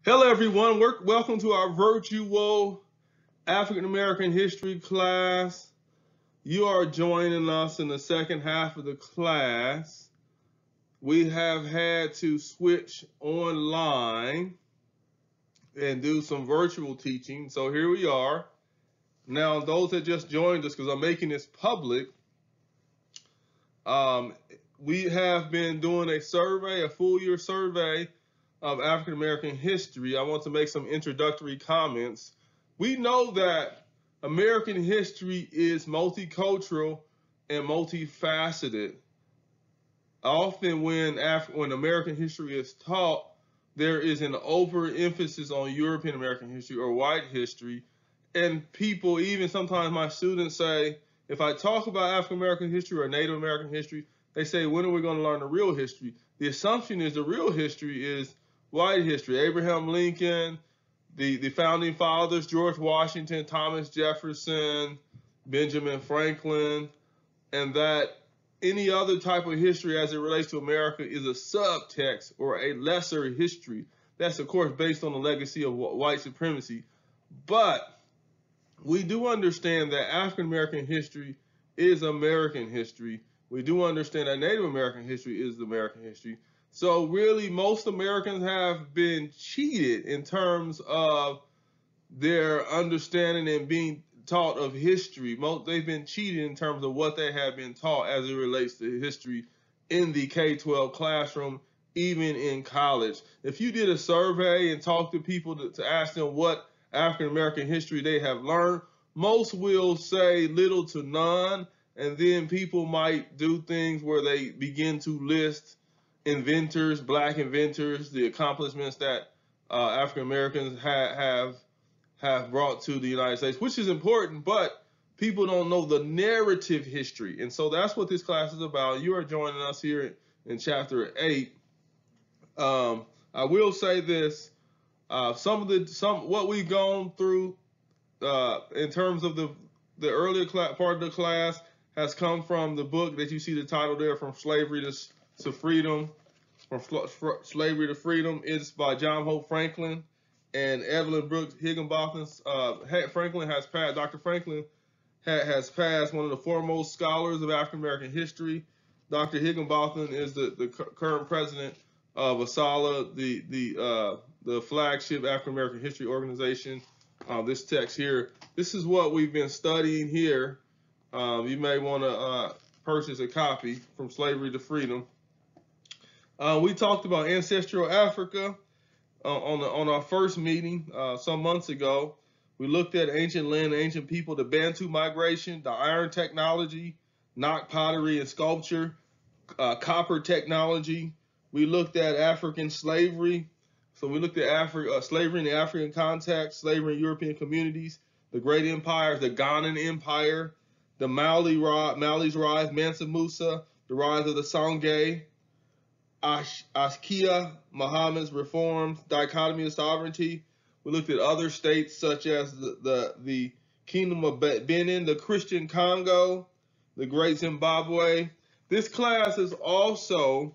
Hello, everyone. Welcome to our virtual African American history class. You are joining us in the second half of the class. We have had to switch online and do some virtual teaching. So here we are. Now, those that just joined us, because I'm making this public, we have been doing a survey, a full year survey of African American history. I want to make some introductory comments. We know that American history is multicultural and multifaceted. Often when American history is taught, there is an overemphasis on European American history or white history. And people, even sometimes my students say, if I talk about African American history or Native American history, they say, when are we going to learn the real history? The assumption is the real history is white history. Abraham Lincoln, the founding fathers, George Washington, Thomas Jefferson, Benjamin Franklin, and that any other type of history as it relates to America is a subtext or a lesser history. That's, of course, based on the legacy of white supremacy. But we do understand that African American history is American history. We do understand that Native American history is American history. So really, most Americans have been cheated in terms of their understanding and being taught of history. They've been cheated in terms of what they have been taught as it relates to history in the K-12 classroom, even in college. If you did a survey and talked to people to ask them what African American history they have learned, most will say little to none, and then people might do things where they begin to list inventors, black inventors, the accomplishments that African Americans have brought to the United States, which is important, but people don't know the narrative history. And so that's what this class is about. You are joining us here in chapter 8. I will say this, what we've gone through in terms of the earlier part of the class has come from the book that you see the title there, From Slavery to Freedom. From Slavery to Freedom. It's by John Hope Franklin and Evelyn Brooks Higginbotham. Dr. Franklin has passed one of the foremost scholars of African American history. Dr. Higginbotham is the current president of ASALA, the flagship African American history organization. This text here, this is what we've been studying here. You may want to purchase a copy, From Slavery to Freedom. We talked about ancestral Africa on our first meeting some months ago. We looked at ancient land, ancient people, the Bantu migration, the iron technology, Knock pottery and sculpture, copper technology. We looked at African slavery. So we looked at slavery in the African context, slavery in European communities, the great empires, the Ghanan Empire, the Mali's rise, Mansa Musa, the rise of the Songhay, Askia Muhammad's reforms, dichotomy of sovereignty. We looked at other states such as the Kingdom of Benin, the Christian Congo, the Great Zimbabwe. This class is also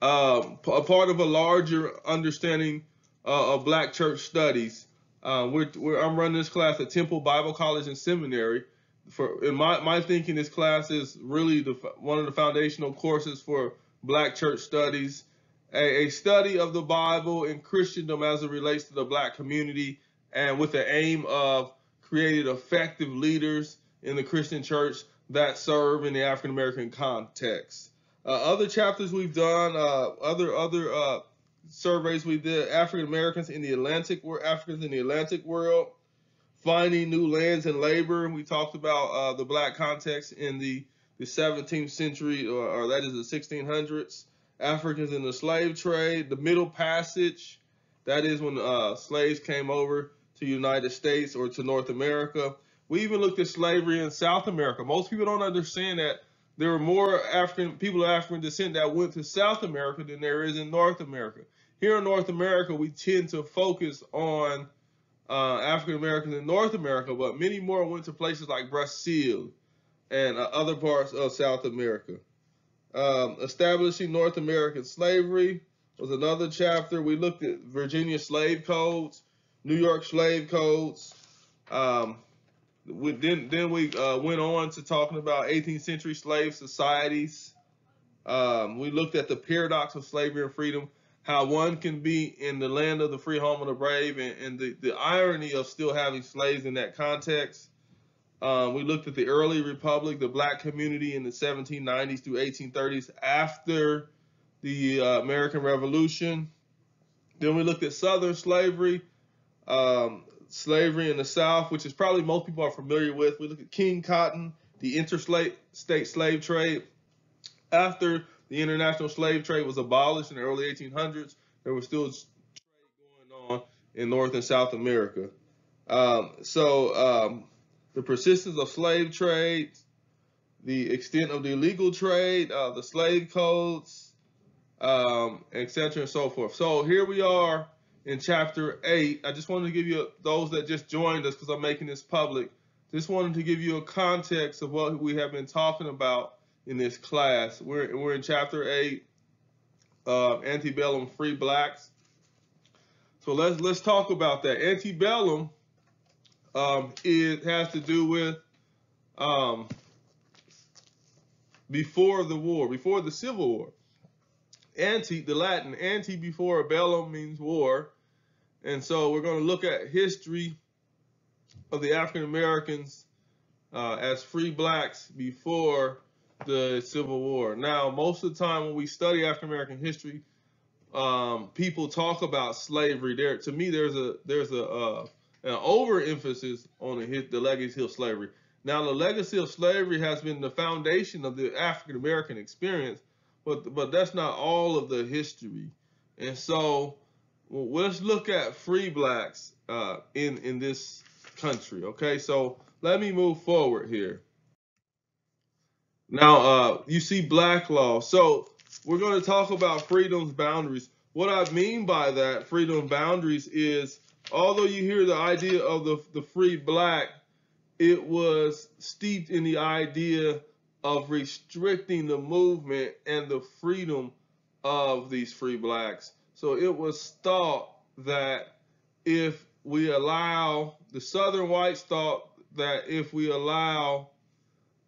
a part of a larger understanding of Black church studies. I'm running this class at Temple Bible College and Seminary. In my thinking, this class is really one of the foundational courses for Black church studies, a study of the Bible and Christendom as it relates to the Black community, and with the aim of creating effective leaders in the Christian church that serve in the African American context. Other chapters we've done, other surveys we did, African Americans in the Atlantic world, finding new lands and labor. We talked about the Black context in the 17th century, or that is the 1600s, Africans in the slave trade, the Middle Passage, that is when slaves came over to the United States or to North America. We even looked at slavery in South America. Most people don't understand that there are more people of African descent that went to South America than there is in North America. Here in North America, we tend to focus on African Americans in North America, but many more went to places like Brazil and other parts of South America. Establishing North American slavery. was another chapter. We looked at Virginia slave codes, New York slave codes. Then we went on to talking about 18th century slave societies. We looked at the paradox of slavery and freedom, how one can be in the land of the free, home of the brave, and the irony of still having slaves in that context. We looked at the early republic, the black community in the 1790s through 1830s after the American Revolution. Then we looked at Southern slavery, slavery in the South, which is probably most people are familiar with. We looked at King Cotton, the interstate slave trade. After the international slave trade was abolished in the early 1800s, there was still trade going on in North and South America. The persistence of slave trade, the extent of the illegal trade, the slave codes, etc. and so forth. So here we are in chapter 8. I just wanted to give you, those that just joined us because I'm making this public, just wanted to give you a context of what we have been talking about in this class. We're in chapter 8, antebellum free blacks. So let's talk about that. Antebellum it has to do with before the war, before the Civil War. Ante, the Latin ante before bellum means war, and so we're going to look at history of the African Americans as free blacks before the Civil War. Now, most of the time when we study African American history, people talk about slavery. To me, there's an overemphasis on the legacy of slavery. Now, the legacy of slavery has been the foundation of the African American experience, but that's not all of the history. And so, let's look at free blacks in this country. Okay, so let me move forward here. Now, you see black law. So we're going to talk about freedom's boundaries. What I mean by that, freedom boundaries, is although you hear the idea of the free black, it was steeped in the idea of restricting the movement and the freedom of these free blacks. So it was thought that if we allow, the Southern whites thought that if we allow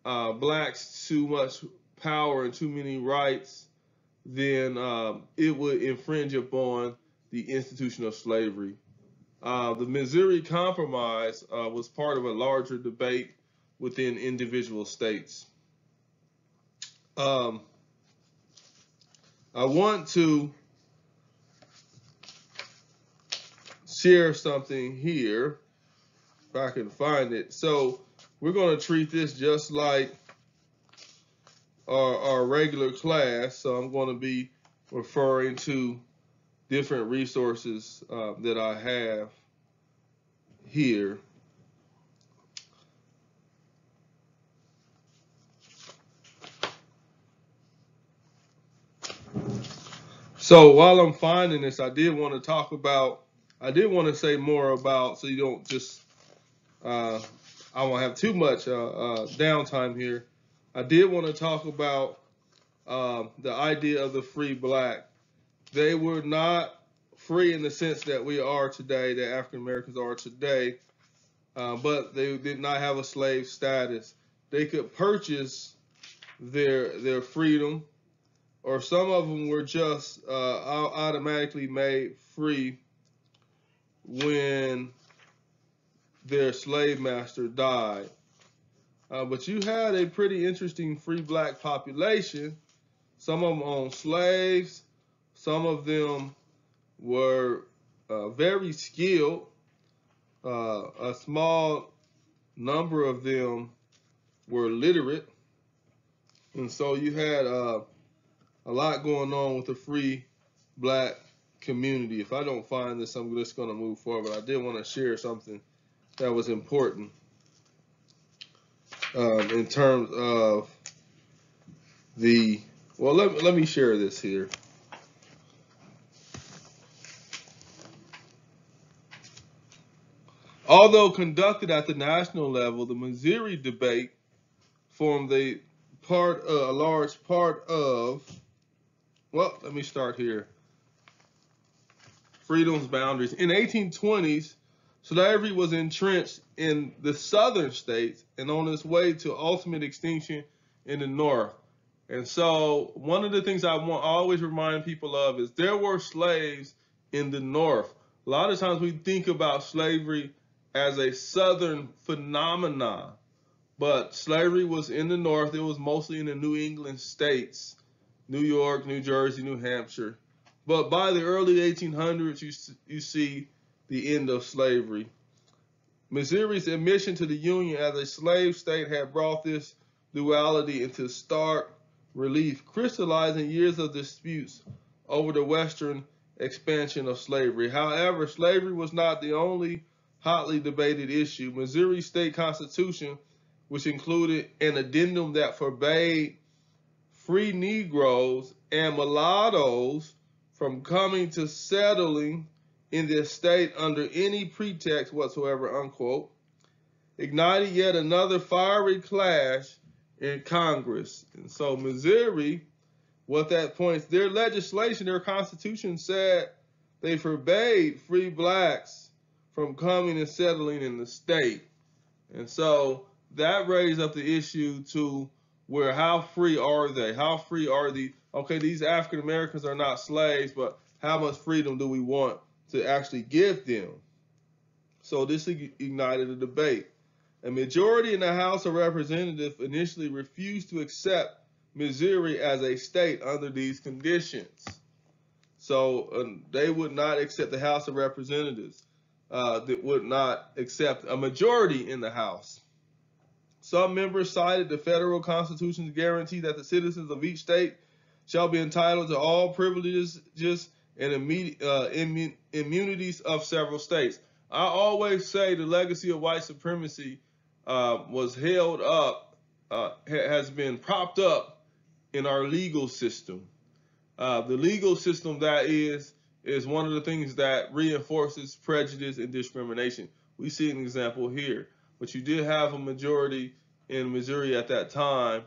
blacks too much power and too many rights, then it would infringe upon the institution of slavery. The Missouri Compromise was part of a larger debate within individual states. I want to share something here, if I can find it. So we're going to treat this just like our regular class. So I'm going to be referring to different resources that I have here. So while I'm finding this, I did want to say more about, so you don't just, I won't have too much downtime here. I did want to talk about the idea of the free black. They were not free in the sense that we are today, that African Americans are today, but they did not have a slave status. They could purchase their freedom, or some of them were just automatically made free when their slave master died. But you had a pretty interesting free black population. Some of them owned slaves. Some of them were very skilled. A small number of them were literate. And so you had a lot going on with the free black community. If I don't find this, I'm just going to move forward. I did want to share something that was important in terms of the, well, let me share this here. Although conducted at the national level, the Missouri debate formed a large part of, well, let me start here. freedom's boundaries. In the 1820s, slavery was entrenched in the southern states and on its way to ultimate extinction in the north. And so one of the things I want to always remind people of is there were slaves in the north. A lot of times we think about slavery as a southern phenomenon, but slavery was in the north. It was mostly in the New England states, New York, New Jersey, New Hampshire. But by the early 1800s, you see the end of slavery. Missouri's admission to the Union as a slave state had brought this duality into stark relief, crystallizing years of disputes over the western expansion of slavery. However, slavery was not the only hotly debated issue. Missouri's state constitution, which included an addendum that forbade free Negroes and mulattoes from coming to settling in the state under any pretext whatsoever, unquote, ignited yet another fiery clash in Congress. And so Missouri, what that points, their legislation, their constitution said they forbade free blacks from coming and settling in the state. And so that raised up the issue to where how free are they? How free are okay, these African Americans are not slaves, but how much freedom do we want to actually give them? So this ignited a debate. A majority in the House of Representatives initially refused to accept Missouri as a state under these conditions. So they would not accept, the House of Representatives that would not accept a majority in the House. Some members cited the federal Constitution's guarantee that the citizens of each state shall be entitled to all privileges and immunities of several states. I always say the legacy of white supremacy was held up, has been propped up in our legal system. The legal system, that is one of the things that reinforces prejudice and discrimination. We see an example here. But you did have a majority in Missouri at that time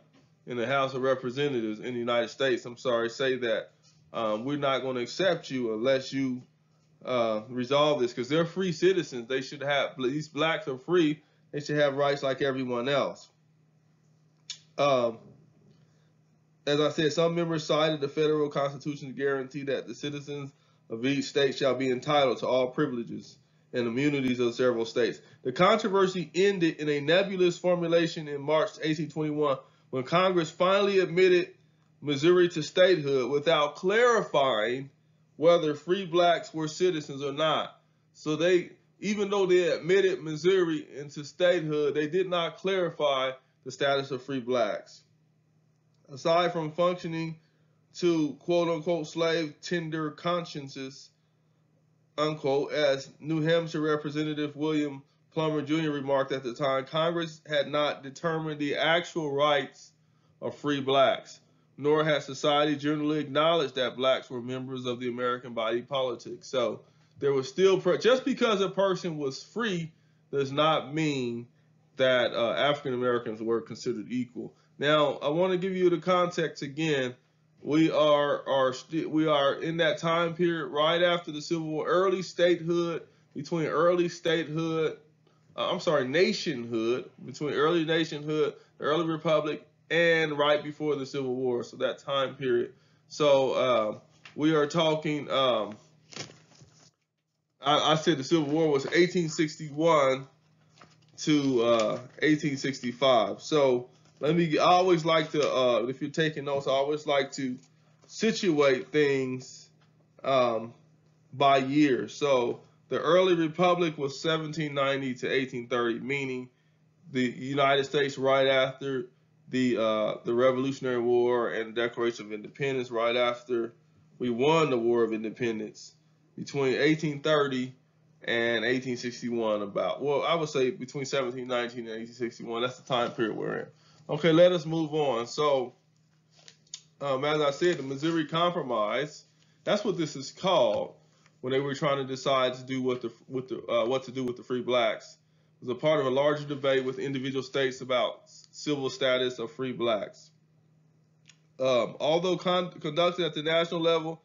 in the House of Representatives in the United States, I'm sorry, say that we're not going to accept you unless you resolve this, because they're free citizens. They should have, these blacks are free. They should have rights like everyone else. As I said, some members cited the federal Constitution to guarantee that the citizens of each state shall be entitled to all privileges and immunities of several states. The controversy ended in a nebulous formulation in March 1821 when Congress finally admitted Missouri to statehood without clarifying whether free blacks were citizens or not. So they, even though they admitted Missouri into statehood, they did not clarify the status of free blacks. Aside from functioning to quote-unquote slave tender consciences, unquote, as New Hampshire Representative William Plummer Jr. remarked at the time, Congress had not determined the actual rights of free blacks, nor had society generally acknowledged that blacks were members of the American body politic. So there was still, just because a person was free does not mean that African Americans were considered equal. Now, I want to give you the context again. We are in that time period right after the Civil War, nationhood, between early nationhood, the early republic, and right before the Civil War. So that time period. So we are talking. I said the Civil War was 1861 to 1865. So I always like to, if you're taking notes, I always like to situate things by year. So the early republic was 1790 to 1830, meaning the United States right after the Revolutionary War and the Declaration of Independence, right after we won the War of Independence, between 1830 and 1861 about. Well, I would say between 1719 and 1861. That's the time period we're in. Okay, let us move on. So, as I said, the Missouri Compromise, that's what this is called, when they were trying to decide to do what to do with the free blacks. It was a part of a larger debate with individual states about civil status of free blacks. Although conducted at the national level,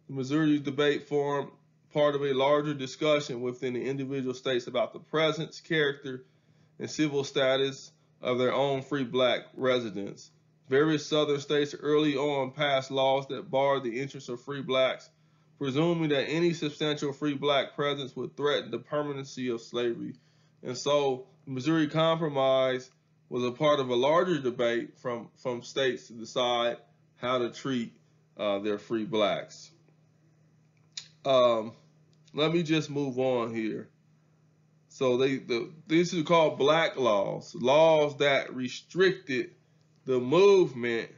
the Missouri debate forum part of a larger discussion within the individual states about the presence, character, and civil status of their own free black residents. Various southern states early on passed laws that barred the entrance of free blacks, presuming that any substantial free black presence would threaten the permanency of slavery. And so the Missouri Compromise was a part of a larger debate from states to decide how to treat their free blacks. Let me just move on here. So these are called black laws, laws that restricted the movement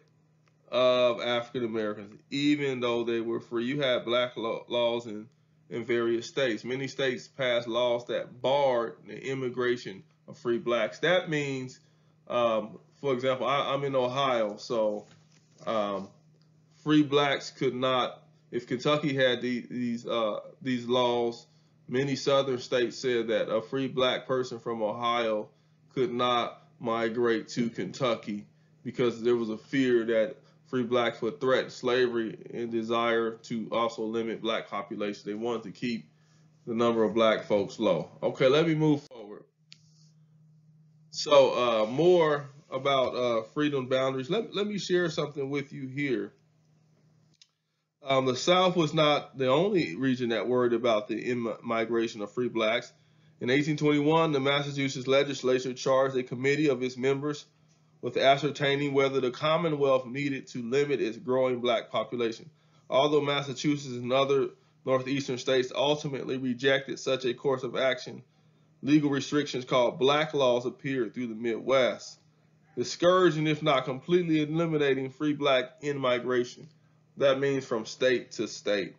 of African Americans, even though they were free. You had black laws in various states. Many states passed laws that barred the immigration of free blacks. That means, for example, I'm in Ohio, so free blacks could not. If Kentucky had these laws, many southern states said that a free black person from Ohio could not migrate to Kentucky because there was a fear that free blacks would threaten slavery and desire to also limit black population. They wanted to keep the number of black folks low. Okay, let me move forward. So more about freedom boundaries. Let me share something with you here. The South was not the only region that worried about the immigration of free blacks. In 1821, the Massachusetts legislature charged a committee of its members with ascertaining whether the Commonwealth needed to limit its growing black population. Although Massachusetts and other northeastern states ultimately rejected such a course of action, legal restrictions called black laws appeared through the Midwest, discouraging, if not completely eliminating, free black in-migration. That means from state to state.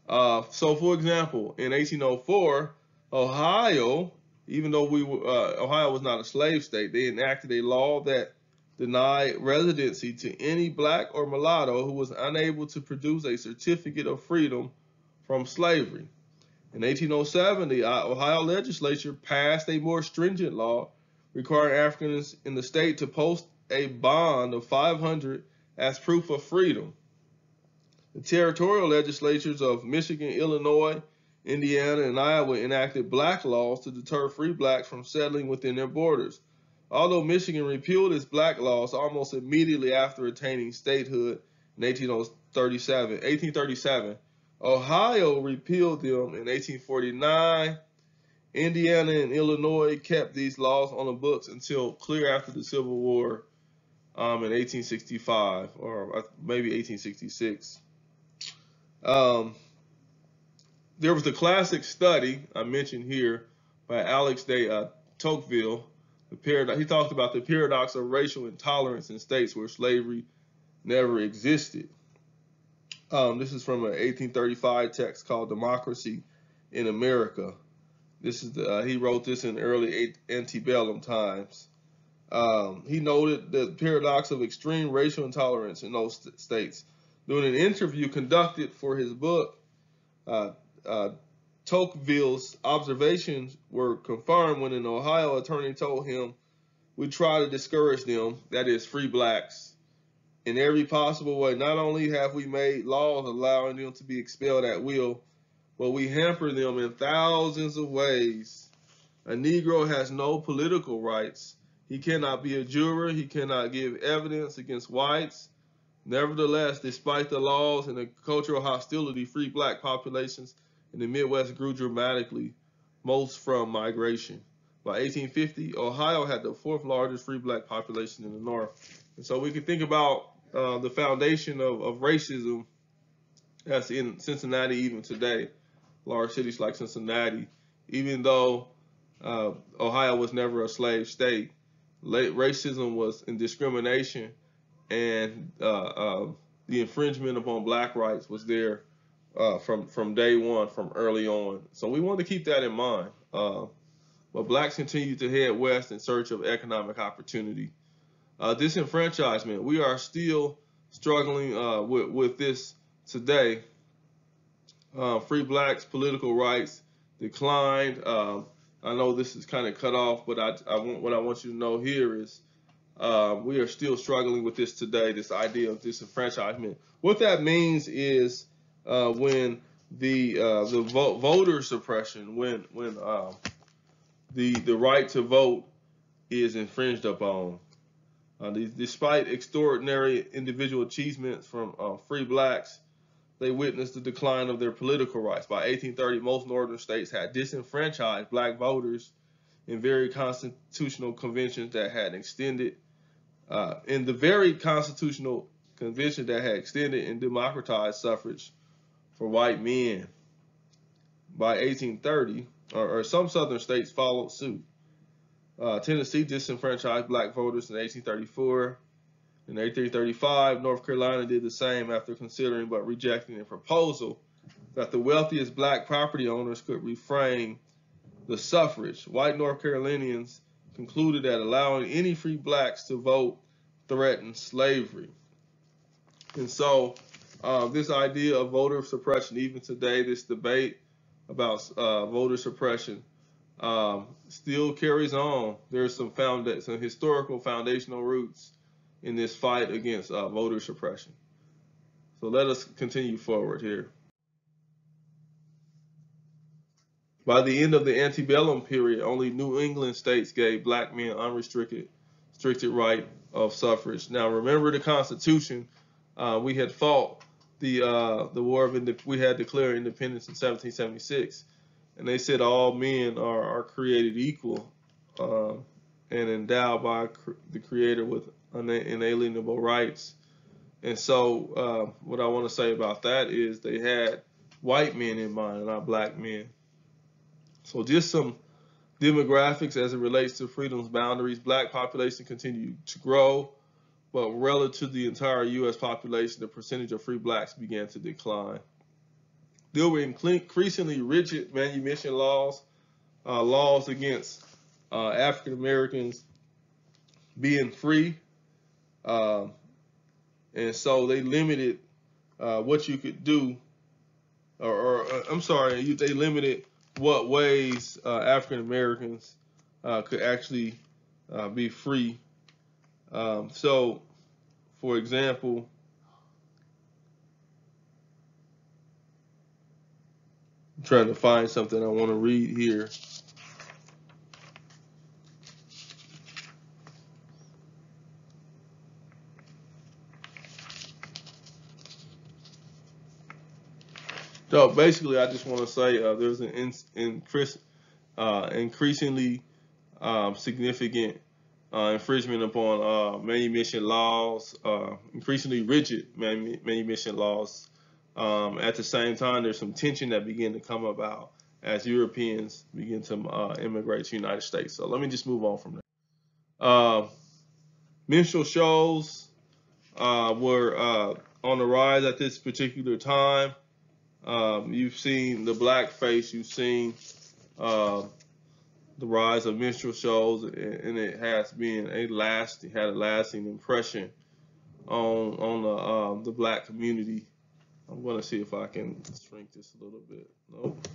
So, for example, in 1804, Ohio, even though Ohio was not a slave state, they enacted a law that denied residency to any black or mulatto who was unable to produce a certificate of freedom from slavery. In 1807, the Ohio legislature passed a more stringent law requiring Africans in the state to post a bond of $500 as proof of freedom. The territorial legislatures of Michigan, Illinois, Indiana, and Iowa enacted black laws to deter free blacks from settling within their borders. Although Michigan repealed its black laws almost immediately after attaining statehood in 1837, Ohio repealed them in 1849. Indiana and Illinois kept these laws on the books until clear after the Civil War in 1865 or maybe 1866. There was the classic study I mentioned here by Alex de Tocqueville. He talked about the paradox of racial intolerance in states where slavery never existed. This is from an 1835 text called Democracy in America. He wrote this in early antebellum times. He noted the paradox of extreme racial intolerance in those states. During an interview conducted for his book, Tocqueville's observations were confirmed when an Ohio attorney told him, "We try to discourage them, that is, free blacks, in every possible way. Not only have we made laws allowing them to be expelled at will, but we hamper them in thousands of ways. A Negro has no political rights. He cannot be a juror. He cannot give evidence against whites. Nevertheless, despite the laws and the cultural hostility, free black populations in the Midwest grew dramatically, most from migration. By 1850, Ohio had the fourth largest free black population in the North." And so we can think about the foundation of racism that's in Cincinnati even today, large cities like Cincinnati. Even though Ohio was never a slave state, racism was in discrimination, and the infringement upon black rights was there from day one, from early on. So we want to keep that in mind. But blacks continue to head west in search of economic opportunity. Disenfranchisement, we are still struggling with this today. Free blacks' political rights declined. I know this is kind of cut off, but what I want you to know here is we are still struggling with this today, this idea of disenfranchisement. What that means is when voter suppression when the right to vote is infringed upon. Despite extraordinary individual achievements from free blacks, they witnessed the decline of their political rights. By 1830, most northern states had disenfranchised black voters in very constitutional conventions that had extended in the very constitutional convention that had extended and democratized suffrage for white men. By 1830, or some southern states followed suit. Tennessee disenfranchised black voters in 1834. In 1835, North Carolina did the same after considering but rejecting a proposal that the wealthiest black property owners could refrain the suffrage. White North Carolinians concluded that allowing any free blacks to vote threatened slavery. And so this idea of voter suppression, even today, this debate about voter suppression still carries on. There's some historical foundational roots in this fight against voter suppression. So let us continue forward here. By the end of the antebellum period, only New England states gave black men restricted right of suffrage. Now, remember the Constitution. We had fought the War of we had declared independence in 1776, and they said all men are created equal and endowed by the Creator with inalienable rights. And so, what I want to say about that is they had white men in mind, not black men. So just some demographics as it relates to freedom's boundaries. Black population continued to grow, but relative to the entire U.S. population, the percentage of free blacks began to decline. There were increasingly rigid manumission laws, laws against African Americans being free, and so they limited what you could do, they limited what ways African Americans could actually be free. So, for example, I'm trying to find something I want to read here. So basically, I just want to say there's an increasingly significant infringement upon manumission laws, increasingly rigid manumission laws. At the same time, there's some tension that began to come about as Europeans begin to immigrate to the United States. So let me just move on from there. Minstrel shows were on the rise at this particular time. You've seen the blackface, you've seen the rise of minstrel shows, and it has been had a lasting impression on the black community. I'm going to see if I can shrink this a little bit. Nope.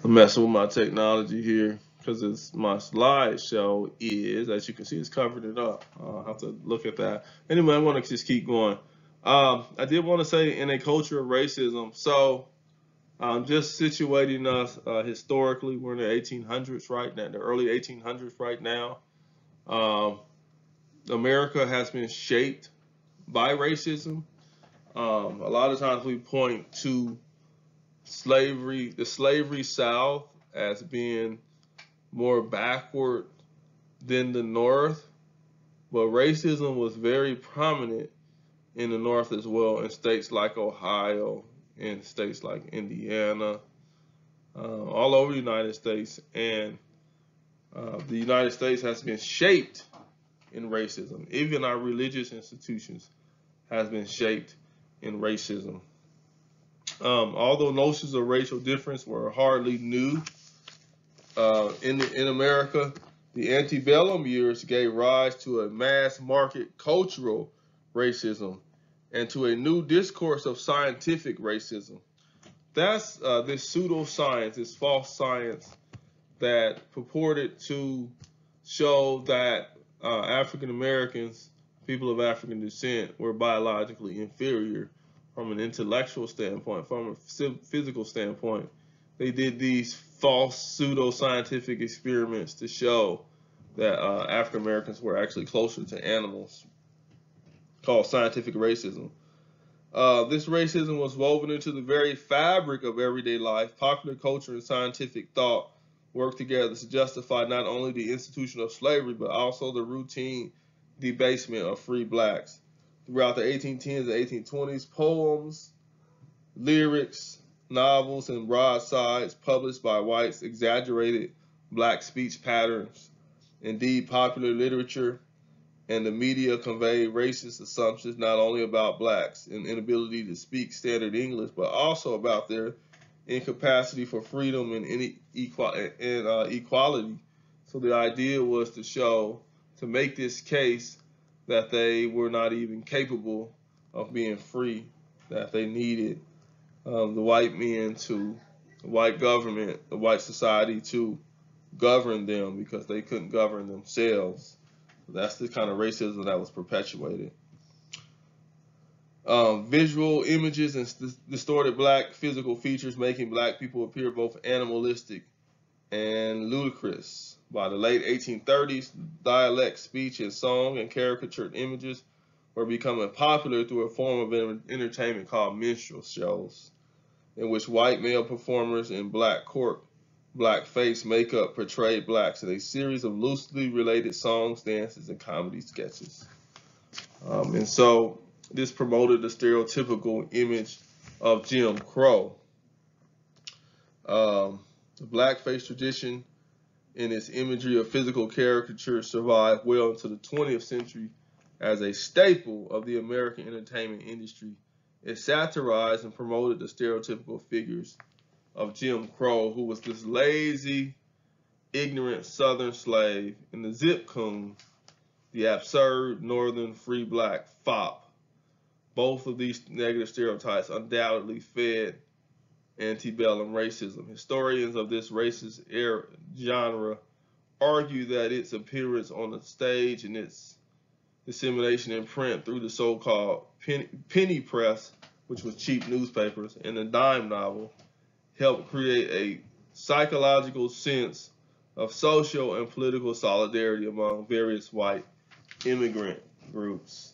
I'm messing with my technology here because it's my slideshow is, as you can see, it's covered it up. I'll have to look at that. Anyway, I want to just keep going. I did want to say in a culture of racism. So just situating us historically, we're in the 1800s right now, the early 1800s right now. America has been shaped by racism. A lot of times we point to the slavery South as being more backward than the North, but racism was very prominent in the North as well, in states like Ohio, in states like Indiana, all over the United States. And the United States has been shaped in racism. Even our religious institutions has been shaped in racism. Although notions of racial difference were hardly new in America, the antebellum years gave rise to a mass market cultural racism and to a new discourse of scientific racism. That's this pseudoscience, this false science that purported to show that African Americans, people of African descent, were biologically inferior from an intellectual standpoint, from a physical standpoint. They did these false pseudo-scientific experiments to show that African Americans were actually closer to animals, called scientific racism. This racism was woven into the very fabric of everyday life. Popular culture and scientific thought worked together to justify not only the institution of slavery, but also the routine debasement of free blacks. Throughout the 1810s and 1820s, poems, lyrics, novels, and broadsides published by whites exaggerated black speech patterns. Indeed, popular literature and the media conveyed racist assumptions not only about blacks and inability to speak standard English, but also about their incapacity for freedom and equality. So the idea was to make this case that they were not even capable of being free, that they needed the white men the white government, the white society to govern them because they couldn't govern themselves. That's the kind of racism that was perpetuated. Visual images and distorted black physical features making black people appear both animalistic and ludicrous. By the late 1830s, dialect, speech, and song and caricatured images were becoming popular through a form of entertainment called minstrel shows, in which white male performers in blackface makeup portrayed blacks in a series of loosely related songs, dances, and comedy sketches. And so this promoted the stereotypical image of Jim Crow. The blackface tradition and its imagery of physical caricature survived well into the 20th century as a staple of the American entertainment industry. It satirized and promoted the stereotypical figures of Jim Crow, who was this lazy, ignorant Southern slave, and the Zip Coon, the absurd Northern free black fop. Both of these negative stereotypes undoubtedly fed antebellum racism. Historians of this racist genre argue that its appearance on the stage and its dissemination in print through the so-called penny press, which was cheap newspapers, and the dime novel, helped create a psychological sense of social and political solidarity among various white immigrant groups.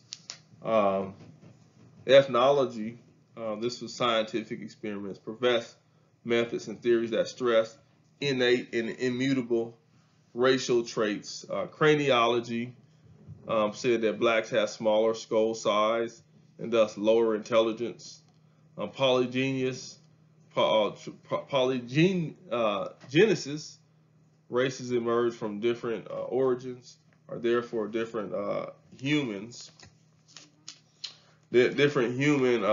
Ethnology, this was scientific experiments, professed methods and theories that stress innate and immutable racial traits. Craniology said that blacks have smaller skull size and thus lower intelligence. Polygenesis, races emerge from different origins, are therefore different humans. Different human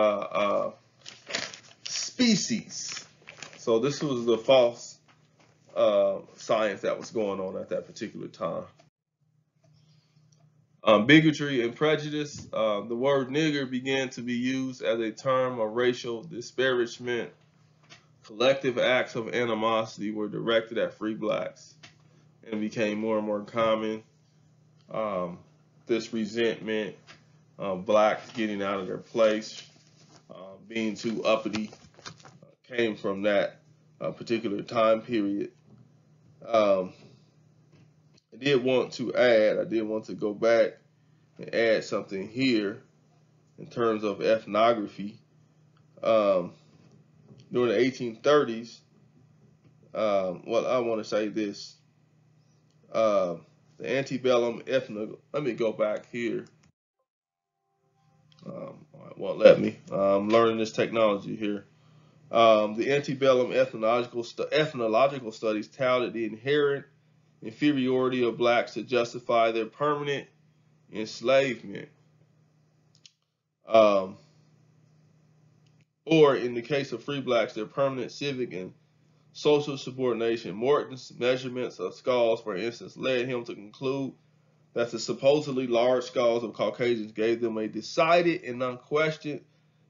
species. So this was the false science that was going on at that particular time. Bigotry and prejudice. The word nigger began to be used as a term of racial disparagement. Collective acts of animosity were directed at free blacks and became more and more common. This resentment, blacks getting out of their place, being too uppity, came from that particular time period. I did want to go back and add something here in terms of ethnography. During the 1830s, well, I want to say this. The antebellum let me go back here. It won't let me. I'm learning this technology here. The antebellum ethnological studies touted the inherent inferiority of blacks to justify their permanent enslavement. Or in the case of free blacks, their permanent civic and social subordination. Morton's measurements of skulls, for instance, led him to conclude that the supposedly large skulls of Caucasians gave them a decided and unquestioned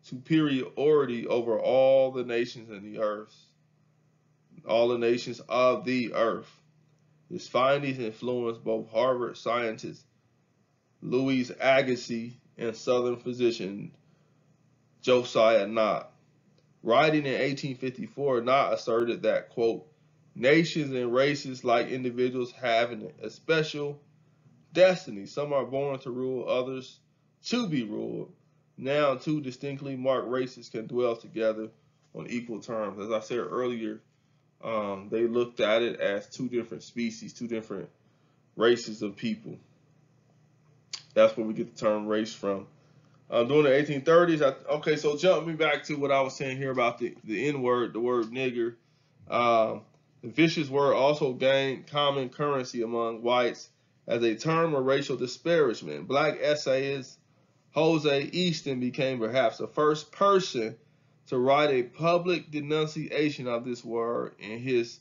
superiority over all the nations in the earth. all the nations of the earth. His findings influenced both Harvard scientist Louis Agassiz and Southern physician Josiah Knott. Writing in 1854, Knott asserted that, quote, nations and races, like individuals, have a special destiny. Some are born to rule, others to be ruled. Now, two distinctly marked races can dwell together on equal terms. As I said earlier, they looked at it as two different species, two different races of people. That's where we get the term race from. During the 1830s, okay, so jump me back to what I was saying here about the N-word, the word nigger. The vicious word also gained common currency among whites as a term of racial disparagement. Black essayist Jose Easton became perhaps the first person to write a public denunciation of this word in his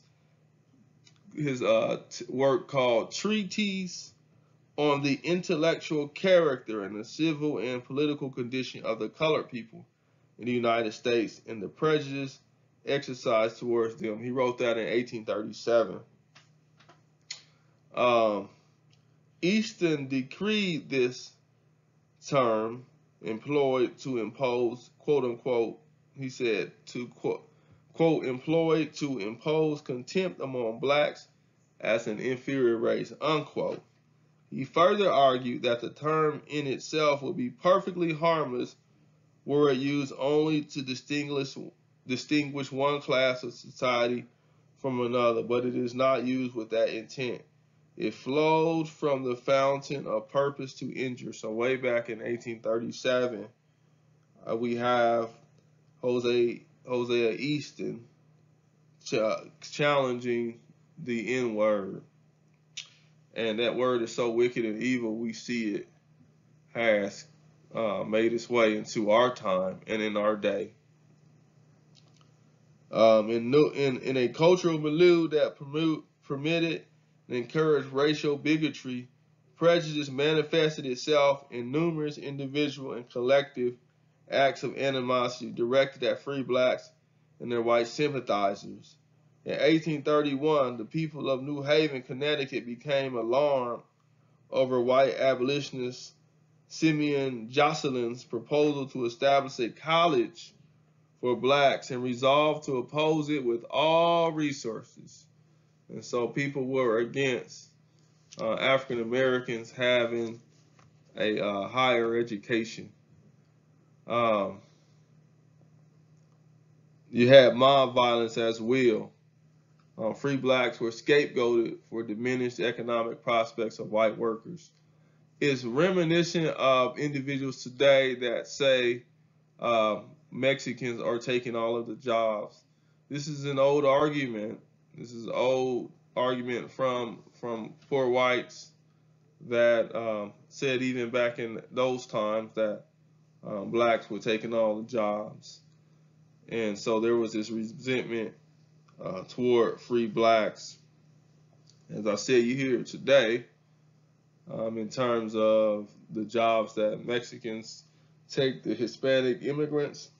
work called Treatise on the Intellectual Character and the Civil and Political Condition of the Colored People in the United States and the Prejudice exercised towards them. He wrote that in 1837. Easton decreed this term employed to impose, quote unquote, he said, to quote, employed to impose contempt among blacks as an inferior race, unquote. He further argued that the term in itself would be perfectly harmless were it used only to distinguish one class of society from another, but it is not used with that intent. It flowed from the fountain of purpose to injure. So way back in 1837, we have Hosea Easton challenging the N-word. And that word is so wicked and evil, we see it has made its way into our time and in our day. In a cultural milieu that permitted and encouraged racial bigotry, prejudice manifested itself in numerous individual and collective acts of animosity directed at free blacks and their white sympathizers. In 1831, the people of New Haven, Connecticut became alarmed over white abolitionist Simeon Jocelyn's proposal to establish a college for blacks and resolved to oppose it with all resources. And so people were against African Americans having a higher education. You had mob violence as well. Free blacks were scapegoated for diminished economic prospects of white workers. It's reminiscent of individuals today that say Mexicans are taking all of the jobs. This is an old argument. This is an old argument from poor whites that said even back in those times that blacks were taking all the jobs. And so there was this resentment toward free blacks. As I said, you hear it today in terms of the jobs that Mexicans take, the Hispanic immigrants.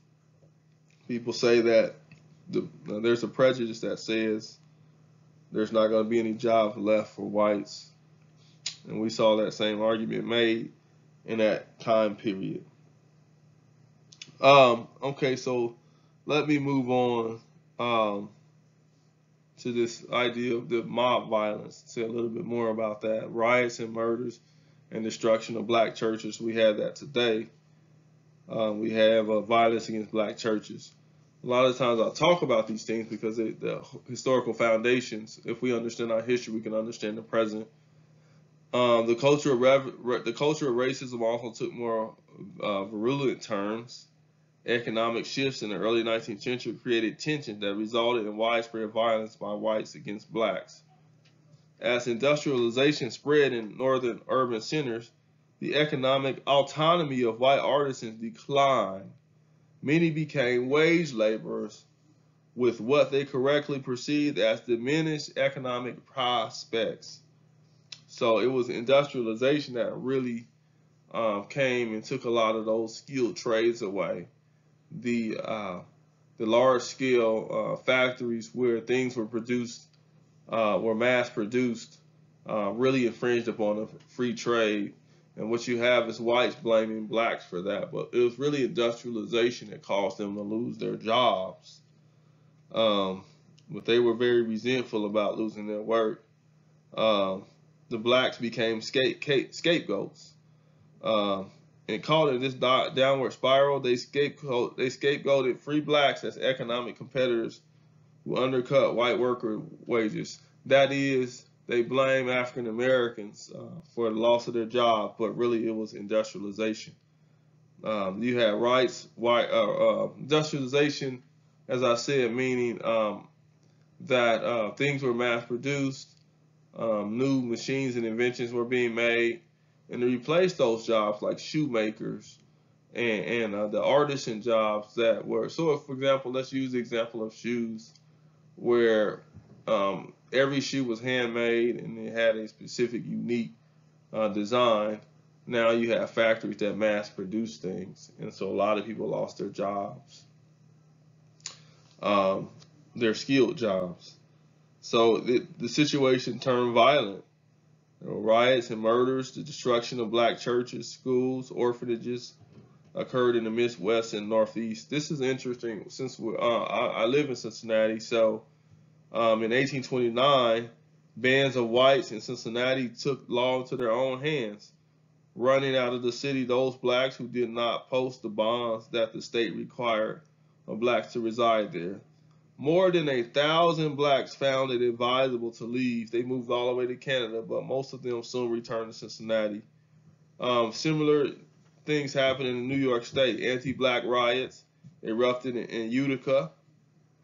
People say that there's a prejudice that says there's not going to be any jobs left for whites. And we saw that same argument made in that time period. Okay, so let me move on to this idea of the mob violence. Say a little bit more about that. Riots and murders and destruction of black churches. We have that today. We have violence against black churches. A lot of times I talk about these things because the historical foundations. If we understand our history, we can understand the present. The culture of racism also took more virulent terms. Economic shifts in the early 19th century created tensions that resulted in widespread violence by whites against blacks. As industrialization spread in northern urban centers, the economic autonomy of white artisans declined. Many became wage laborers with what they correctly perceived as diminished economic prospects. So it was industrialization that really came and took a lot of those skilled trades away. The the large-scale factories where things were produced, were mass-produced, really infringed upon the free trade. And what you have is whites blaming blacks for that. But it was really industrialization that caused them to lose their jobs. But they were very resentful about losing their work. Um, the blacks became scapegoats. And caught in this downward spiral, they scapegoated free blacks as economic competitors who undercut white worker wages. That is, they blame African Americans for the loss of their job, but really it was industrialization. You had industrialization, as I said, meaning that things were mass produced, new machines and inventions were being made, and to replace those jobs like shoemakers and the artisan jobs that were. So, for example, let's use the example of shoes, where every shoe was handmade and it had a specific, unique design. Now you have factories that mass produce things, and so a lot of people lost their jobs, um, their skilled jobs. So the situation turned violent. There were riots and murders. The destruction of black churches, schools, orphanages occurred in the Midwest and Northeast. This is interesting since I live in Cincinnati. So in 1829, bands of whites in Cincinnati took law into their own hands, running out of the city those blacks who did not post the bonds that the state required of blacks to reside there. More than 1,000 blacks found it advisable to leave. They moved all the way to Canada, but most of them soon returned to Cincinnati. Similar things happened in New York State. Anti-black riots erupted in Utica,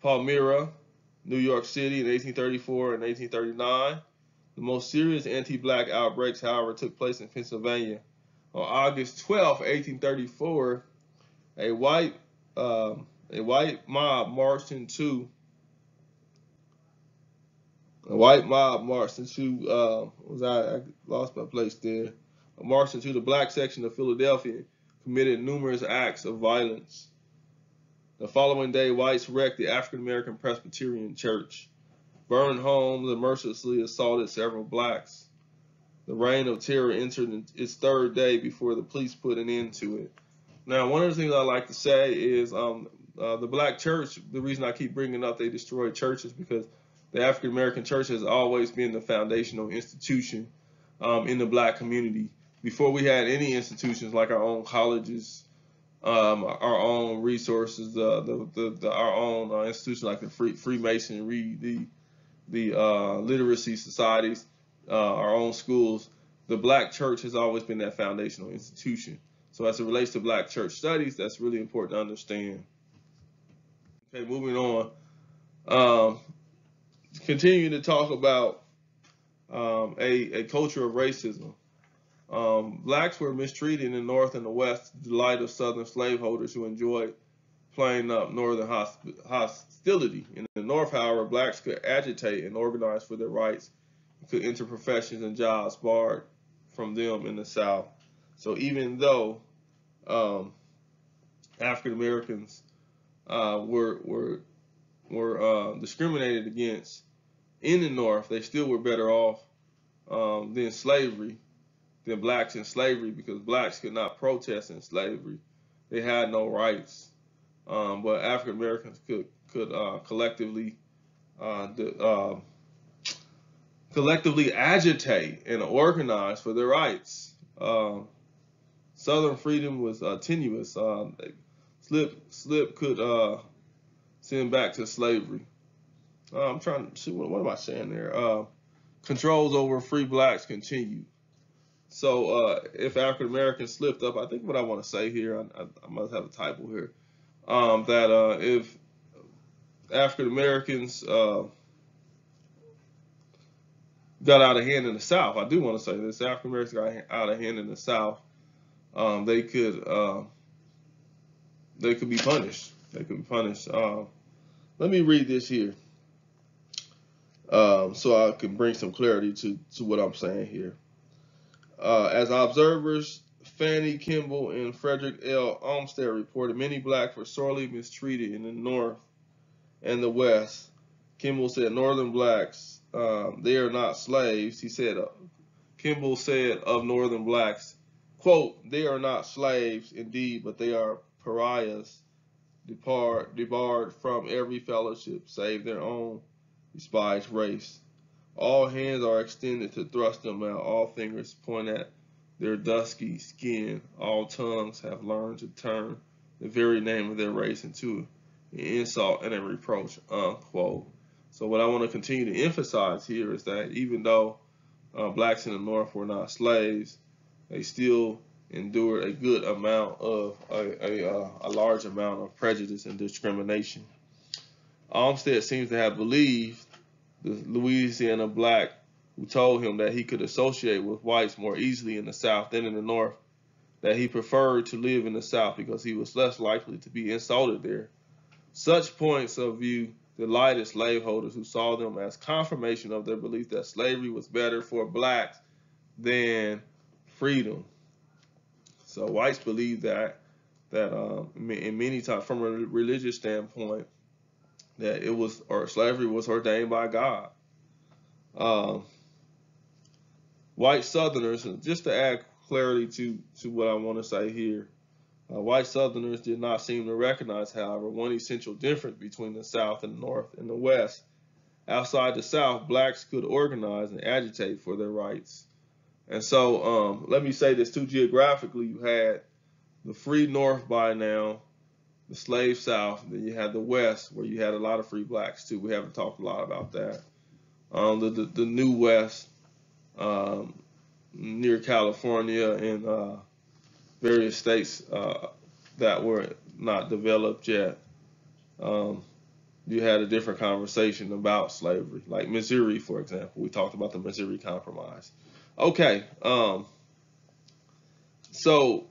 Palmyra, New York City in 1834 and 1839. The most serious anti-black outbreaks, however, took place in Pennsylvania. On August 12, 1834, a white mob marched into I lost my place there. Marched into the black section of Philadelphia and committed numerous acts of violence. The following day, whites wrecked the African American Presbyterian Church, burned homes, and mercilessly assaulted several blacks. The reign of terror entered its third day before the police put an end to it. Now, one of the things I like to say is the black church, the reason I keep bringing up they destroyed churches, because the African American church has always been the foundational institution in the black community. Before we had any institutions like our own colleges, our own resources, our own institutions like the Freemasonry, the literacy societies, our own schools, the black church has always been that foundational institution. So as it relates to black church studies, that's really important to understand. Okay, moving on. Um, Continuing to talk about a culture of racism. Blacks were mistreated in the North and the West to the delight of Southern slaveholders who enjoyed playing up Northern hostility. In the North, however, blacks could agitate and organize for their rights, could enter professions and jobs barred from them in the South. So even though African Americans were discriminated against in the North, they still were better off than blacks in slavery, because blacks could not protest in slavery; they had no rights. But African Americans could uh, collectively agitate and organize for their rights. Southern freedom was tenuous. Slip could send back to slavery. I'm trying to see what am I saying there? Controls over free blacks continued. So if African Americans slipped up, I think what I want to say here, I must have a typo here, that if African Americans got out of hand in the South, I do want to say this: African Americans got out of hand in the South, they could be punished. They could be punished. Let me read this here, so I can bring some clarity to what I'm saying here. As observers, Fanny Kimball and Frederick L. Olmsted reported, many blacks were sorely mistreated in the North and the West. Kimball said Northern blacks, they are not slaves. He said, Kimball said of Northern blacks, quote, they are not slaves indeed, but they are pariahs, debarred from every fellowship save their own despised race. All hands are extended to thrust them out. All fingers point at their dusky skin. All tongues have learned to turn the very name of their race into an insult and a reproach, unquote. So what I want to continue to emphasize here is that even though blacks in the North were not slaves, they still endured a good amount of a large amount of prejudice and discrimination. Olmsted seems to have believed the Louisiana black who told him that he could associate with whites more easily in the South than in the North, that he preferred to live in the South because he was less likely to be insulted there. Such points of view delighted slaveholders who saw them as confirmation of their belief that slavery was better for blacks than freedom. So whites believed that in many times, from a religious standpoint, that it was, or slavery was ordained by God. White Southerners, just to add clarity to what I want to say here, white Southerners did not seem to recognize, however, one essential difference between the South and the North and the West. Outside the South, blacks could organize and agitate for their rights. And so let me say this too, geographically, you had the free North by now, the slave South, then you had the West, where you had a lot of free blacks too. We haven't talked a lot about that. The New West, near California and various states that were not developed yet. You had a different conversation about slavery, like Missouri, for example. We talked about the Missouri Compromise. Okay, so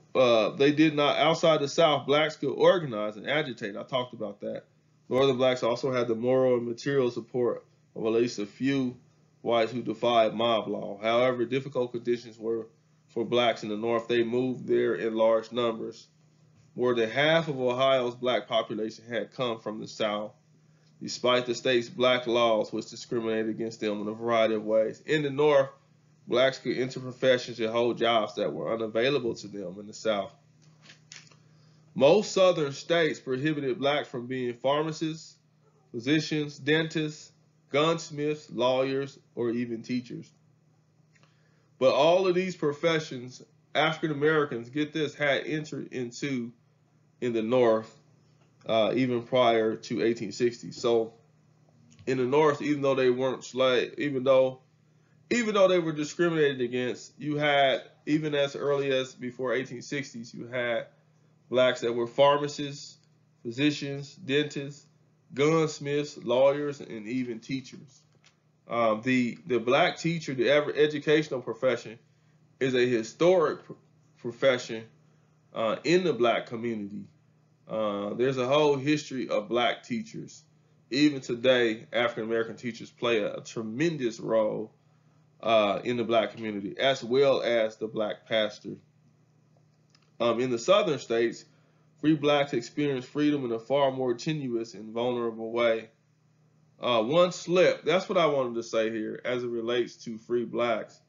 they did not, outside the South, blacks could organize and agitate. I talked about that. Northern blacks also had the moral and material support of at least a few whites who defied mob law. However, difficult conditions were for blacks in the North. They moved there in large numbers. More than half of Ohio's black population had come from the South, despite the state's black laws, which discriminated against them in a variety of ways. In the North, blacks could enter professions and hold jobs that were unavailable to them in the South. Most southern states prohibited blacks from being pharmacists, physicians, dentists, gunsmiths, lawyers, or even teachers. But all of these professions, African Americans, get this, had entered into in the North even prior to 1860. So in the North, even though they weren't slaves, even though they were discriminated against, you had, even as early as before 1860s, you had blacks that were pharmacists, physicians, dentists, gunsmiths, lawyers, and even teachers. The black teacher, the educational profession, is a historic profession in the black community. There's a whole history of black teachers. Even today, African American teachers play a tremendous role in the black community, as well as the black pastor. In the southern states, free blacks experience freedom in a far more tenuous and vulnerable way. One slip, that's what I wanted to say here as it relates to free blacks.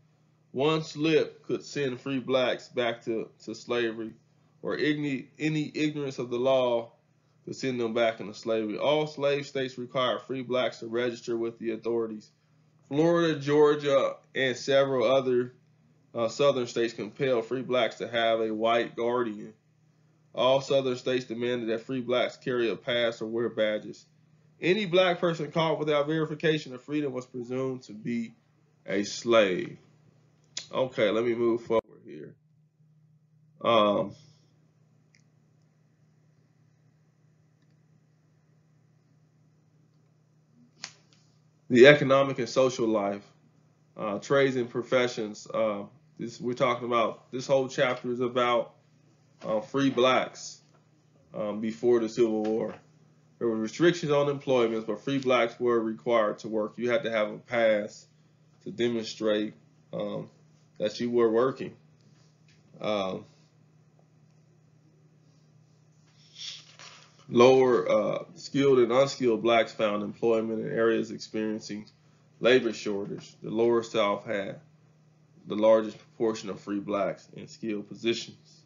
One slip could send free blacks back to slavery, or any ignorance of the law could send them back into slavery. All slave states require free blacks to register with the authorities. Florida, Georgia, and several other southern states compel free blacks to have a white guardian. All southern states demanded that free blacks carry a pass or wear badges. Any black person caught without verification of freedom was presumed to be a slave. Okay, let me move forward here. The economic and social life, trades and professions. We're talking about, this whole chapter is about free blacks before the Civil War. There were restrictions on employment, but free blacks were required to work. You had to have a pass to demonstrate that you were working. Lower skilled and unskilled blacks found employment in areas experiencing labor shortage. The lower South had the largest proportion of free blacks in skilled positions.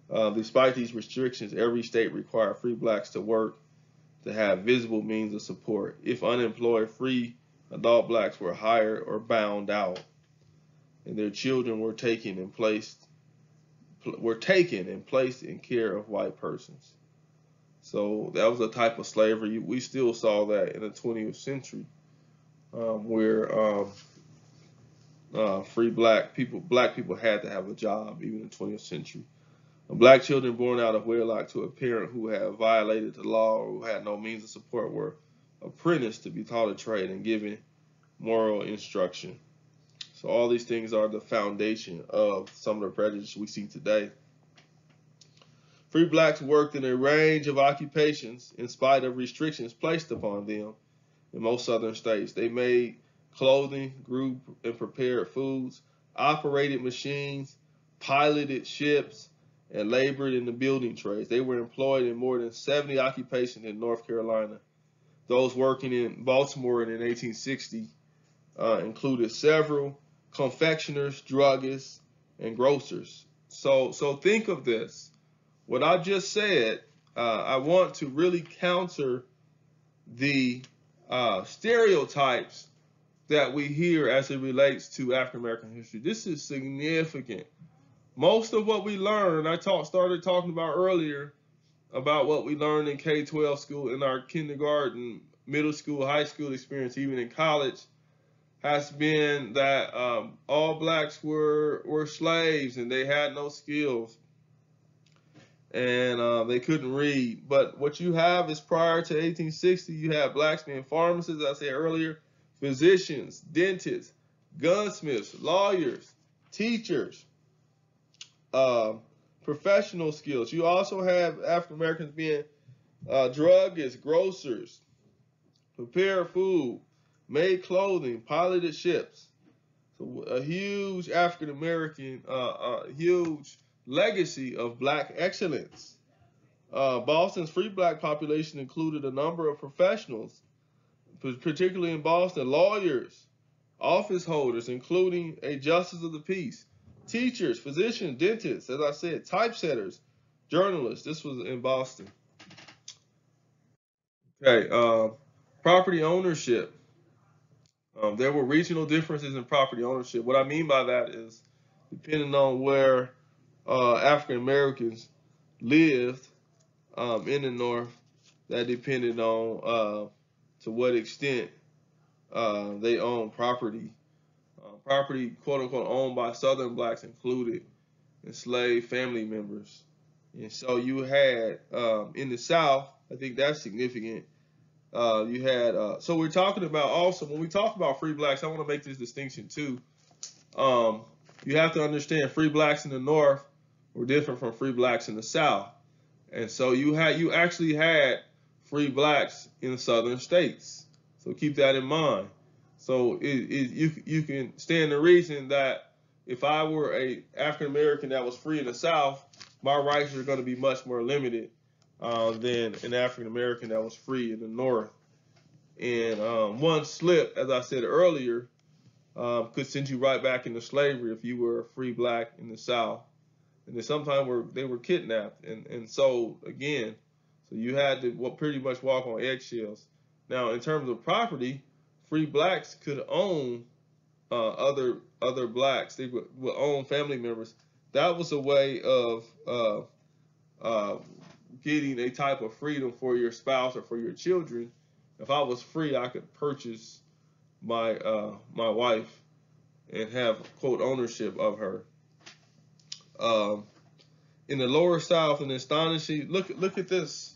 Despite these restrictions, every state required free blacks to work to have visible means of support. If unemployed, free adult blacks were hired or bound out, and their children were taken and placed in care of white persons. So that was a type of slavery. We still saw that in the 20th century, where free black people had to have a job, even in the 20th century. Black children born out of wedlock to a parent who had violated the law or who had no means of support were apprenticed to be taught a trade and given moral instruction. So all these things are the foundation of some of the prejudice we see today. Free blacks worked in a range of occupations in spite of restrictions placed upon them in most southern states. They made clothing, grew and prepared foods, operated machines, piloted ships, and labored in the building trades. They were employed in more than 70 occupations in North Carolina. Those working in Baltimore in 1860 included several confectioners, druggists, and grocers. So think of this. What I just said, I want to really counter the stereotypes that we hear as it relates to African American history. This is significant. Most of what we learned, I started talking about earlier, about what we learned in K-12 school, in our kindergarten, middle school, high school experience, even in college, has been that all blacks were slaves and they had no skills and they couldn't read. But what you have is prior to 1860, you have blacks being pharmacists, as I said earlier, physicians, dentists, gunsmiths, lawyers, teachers, professional skills. You also have African Americans being druggists, grocers, prepared food, made clothing, piloted ships. So a huge African American, huge legacy of black excellence. Boston's free black population included a number of professionals, particularly in Boston, lawyers, office holders, including a justice of the peace, teachers, physicians, dentists, as I said, typesetters, journalists. This was in Boston. Okay, property ownership. There were regional differences in property ownership. What I mean by that is, depending on where African Americans lived in the North, that depended on to what extent they owned property. Property, quote unquote, owned by Southern blacks included enslaved family members. And so you had in the South, I think that's significant. You had, so we're talking about also, when we talk about free blacks, I want to make this distinction too. You have to understand free blacks in the North were different from free blacks in the South. And so you actually had free blacks in southern states. So keep that in mind. So you can stand the reason that if I were a African American that was free in the South, my rights are going to be much more limited than an African American that was free in the North. And one slip, as I said earlier, could send you right back into slavery if you were a free black in the South. And then sometimes they were kidnapped and sold again. So you had to pretty much walk on eggshells. Now, in terms of property, free blacks could own other blacks. They would own family members. That was a way of getting a type of freedom for your spouse or for your children. If I was free, I could purchase my my wife and have, quote, ownership of her. In the lower South, an astonishing look at this.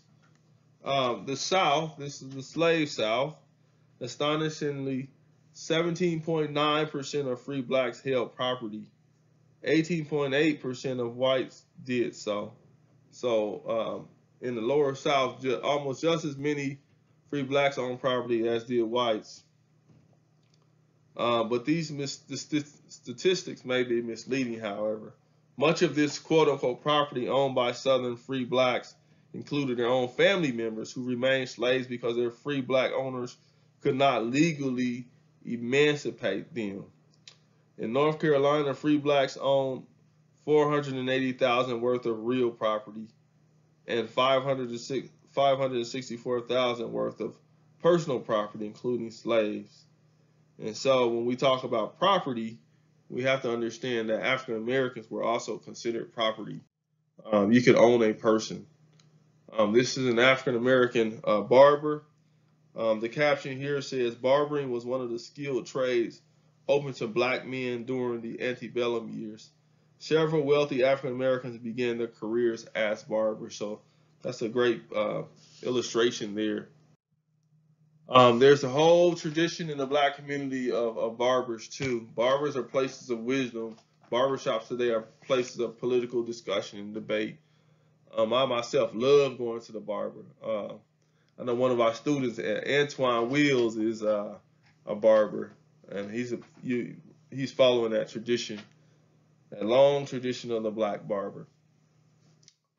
The South, this is the slave South. Astonishingly, 17.9% of free blacks held property. 18.8% of whites did so. So in the lower South, almost just as many free blacks owned property as did whites. But these statistics may be misleading, however. Much of this quote-unquote property owned by Southern free blacks included their own family members who remained slaves because their free black owners could not legally emancipate them. In North Carolina, free blacks owned 480,000 worth of real property and 564,000 worth of personal property, including slaves. And so when we talk about property, we have to understand that African Americans were also considered property. You could own a person. This is an African American barber. The caption here says, barbering was one of the skilled trades open to black men during the antebellum years. Several wealthy African Americans began their careers as barbers. So that's a great illustration there. There's a whole tradition in the black community of barbers too. Barbers are places of wisdom. Barbershops today are places of political discussion and debate. I myself love going to the barber. I know one of our students, Antoine Wills, is a barber, and he's following that tradition, that long tradition of the black barber.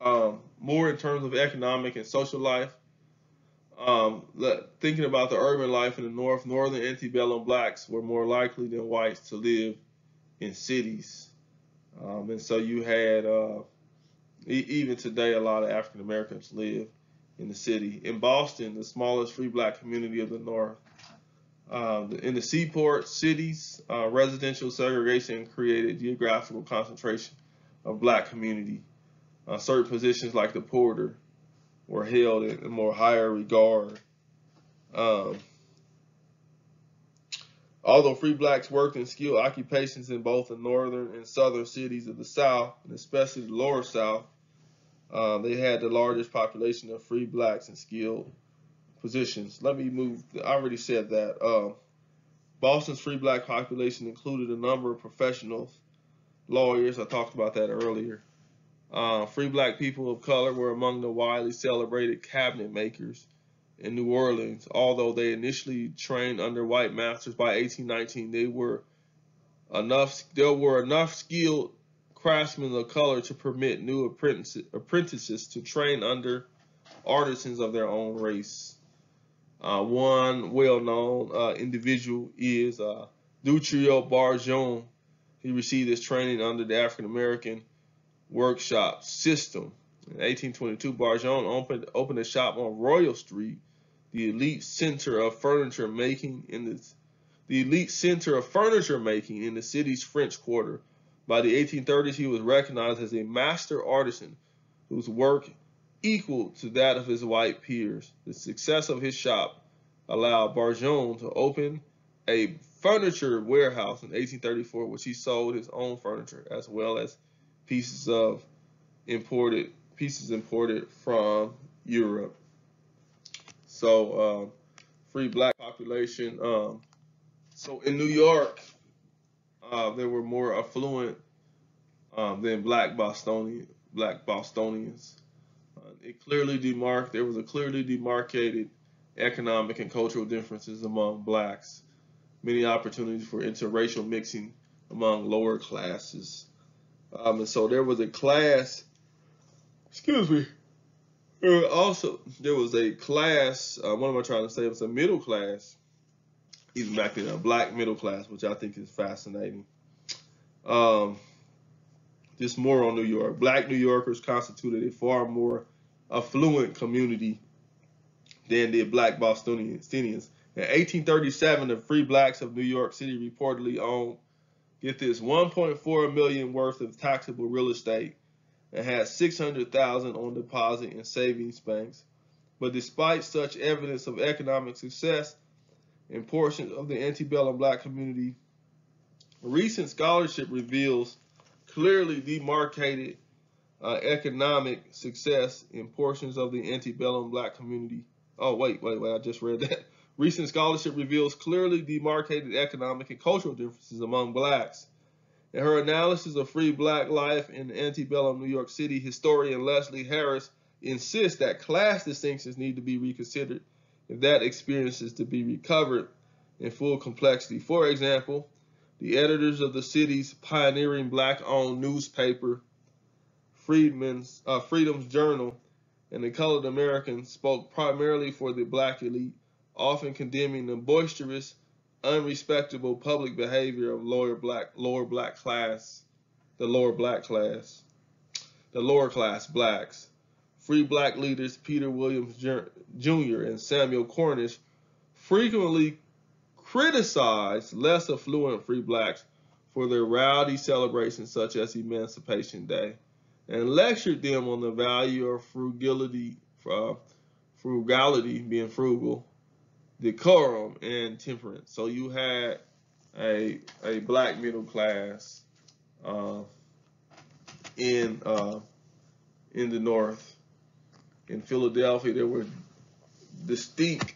More in terms of economic and social life. Thinking about the urban life in the North, northern antebellum blacks were more likely than whites to live in cities. And so you had, even today, a lot of African Americans live in the city. In Boston, the smallest free black community of the North. In the seaport cities, residential segregation created geographical concentration of black community. Certain positions like the porter were held in a more higher regard. Although free blacks worked in skilled occupations in both the northern and southern cities of the South, and especially the lower South, they had the largest population of free blacks in skilled positions. Let me move. I already said that. Boston's free black population included a number of professionals, lawyers. I talked about that earlier. Free black people of color were among the widely celebrated cabinet makers in New Orleans. Although they initially trained under white masters, by 1819 there were enough skilled craftsmen of color to permit new apprentices to train under artisans of their own race. One well-known individual is Dutrio Barjon. He received his training under the African American workshop system. In 1822, Barjon opened a shop on Royal Street, the elite center of furniture making in the city's French Quarter. By the 1830s, he was recognized as a master artisan whose work equal to that of his white peers. The success of his shop allowed Barjon to open a furniture warehouse in 1834, which he sold his own furniture as well as pieces imported from Europe. So free black population. So in New York, they were more affluent than black Bostonians. There was a clearly demarcated economic and cultural differences among blacks. Many opportunities for interracial mixing among lower classes. And so there was a class, excuse me, there was a class, what am I trying to say? It was a middle class, even back then, a black middle class, which I think is fascinating. Just more on New York. Black New Yorkers constituted a far more affluent community than did black Bostonians. In 1837, the free blacks of New York City reportedly owned, get this, 1.4 million worth of taxable real estate and had 600,000 on deposit in savings banks. But despite such evidence of economic success in portions of the antebellum black community, recent scholarship reveals clearly demarcated economic success in portions of the antebellum black community. Oh, wait, I just read that. Recent scholarship reveals clearly demarcated economic and cultural differences among blacks. In her analysis of free black life in antebellum New York City, historian Leslie Harris insists that class distinctions need to be reconsidered if that experience is to be recovered in full complexity. For example, the editors of the city's pioneering black-owned newspaper, Freedom's Journal, and the colored Americans spoke primarily for the black elite, often condemning the boisterous, unrespectable public behavior of lower class blacks. Free black leaders Peter Williams Jr. and Samuel Cornish frequently criticized less affluent free blacks for their rowdy celebrations such as Emancipation Day, and lectured them on the value of frugality, being frugal, decorum, and temperance. So you had a black middle class uh, in the North. In Philadelphia, there were distinct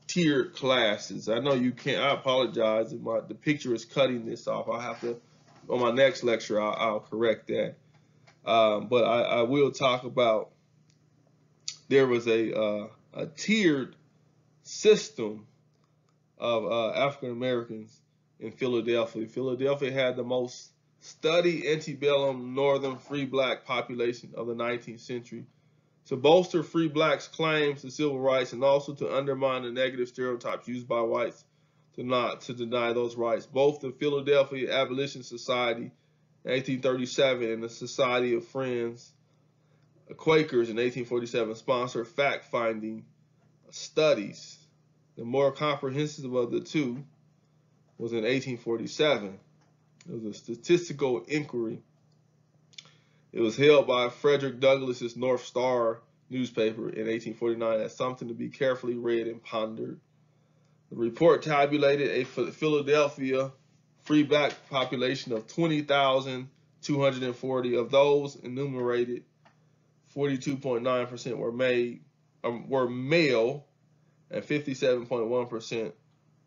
tiered classes. I know you can't. I apologize if the picture is cutting this off. I'll have to, on my next lecture, I'll correct that. But I will talk about there was a tiered system of African Americans in Philadelphia. Philadelphia had the most studied antebellum northern free black population of the 19th century. To bolster free blacks' claims to civil rights and also to undermine the negative stereotypes used by whites to deny those rights, both the Philadelphia Abolition Society in 1837 and the Society of Friends Quakers in 1847 sponsored fact-finding studies. The more comprehensive of the two was in 1847. It was a statistical inquiry. It was held by Frederick Douglass's North Star newspaper in 1849 as something to be carefully read and pondered. The report tabulated a Philadelphia free black population of 20,240. Of those enumerated, 42.9% were male, and 57.1%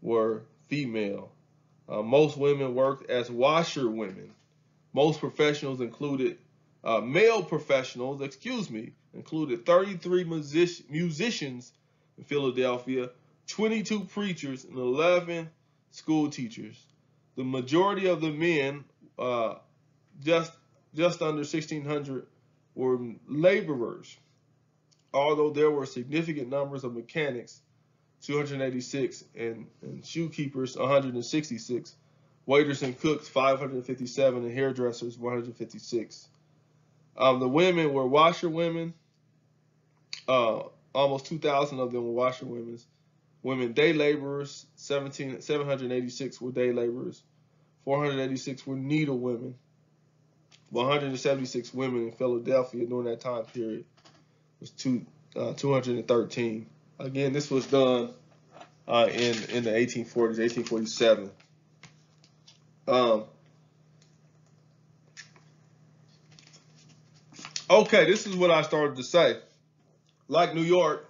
were female. Most women worked as washerwomen. Most professionals included male professionals, included 33 musicians in Philadelphia, 22 preachers, and 11 school teachers. The majority of the men, just under 1,600, were laborers, although there were significant numbers of mechanics, 286, and shoe keepers, 166, waiters and cooks, 557, and hairdressers, 156. The women were washerwomen. Almost 2,000 of them were washerwomen. Women day laborers, 786 were day laborers. 486 were needlewomen. 176 women in Philadelphia during that time period was 213. Again, this was done in the 1840s, 1847. Okay, this is what I started to say. Like New York,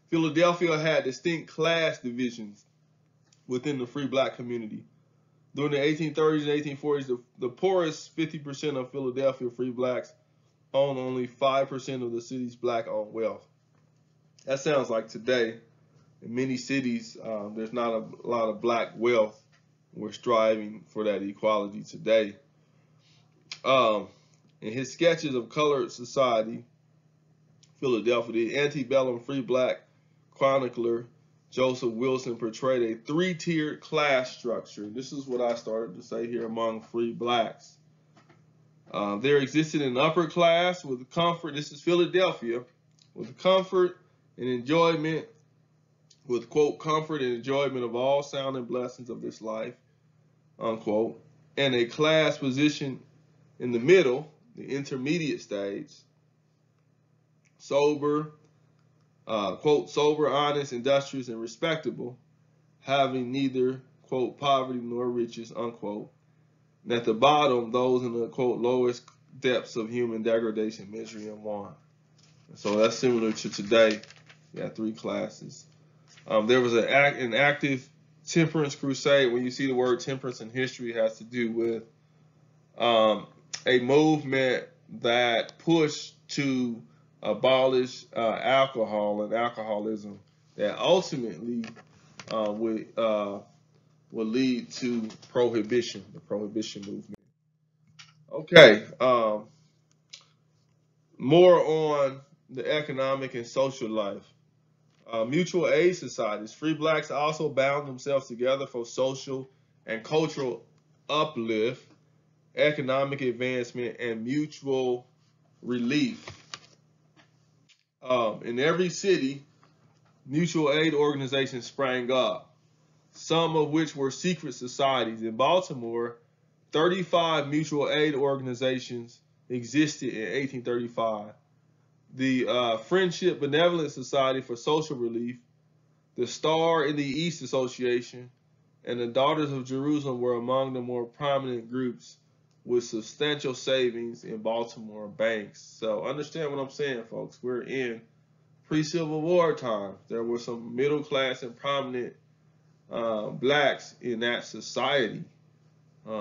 Philadelphia had distinct class divisions within the free black community. During the 1830s and 1840s, the poorest 50% of Philadelphia free blacks owned only 5% of the city's black-owned wealth. That sounds like today. In many cities, there's not a lot of black wealth. We're striving for that equality today. In his sketches of colored society, Philadelphia, the antebellum free black chronicler Joseph Wilson portrayed a three-tiered class structure. This is what I started to say here among free blacks. There existed an upper class with comfort. This is Philadelphia, with comfort and enjoyment, with, quote, comfort and enjoyment of all sound and blessings of this life, unquote, and a class position in the middle, the intermediate stage, sober, quote, sober, honest, industrious, and respectable, having neither, quote, poverty nor riches, unquote. And at the bottom, those in the, quote, lowest depths of human degradation, misery, and want. So that's similar to today. You have three classes. There was an active temperance crusade. When you see the word temperance in history, it has to do with a movement that pushed to abolish alcohol and alcoholism that ultimately would lead to prohibition, the prohibition movement. Okay, more on the economic and social life. Mutual aid societies. Free blacks also bound themselves together for social and cultural uplift, economic advancement, and mutual relief. In every city, mutual aid organizations sprang up, some of which were secret societies. In Baltimore, 35 mutual aid organizations existed in 1835. The Friendship Benevolent Society for Social Relief, the Star in the East Association, and the Daughters of Jerusalem were among the more prominent groups with substantial savings in Baltimore banks. So understand what I'm saying, folks. We're in pre-Civil War times. There were some middle class and prominent blacks in that society.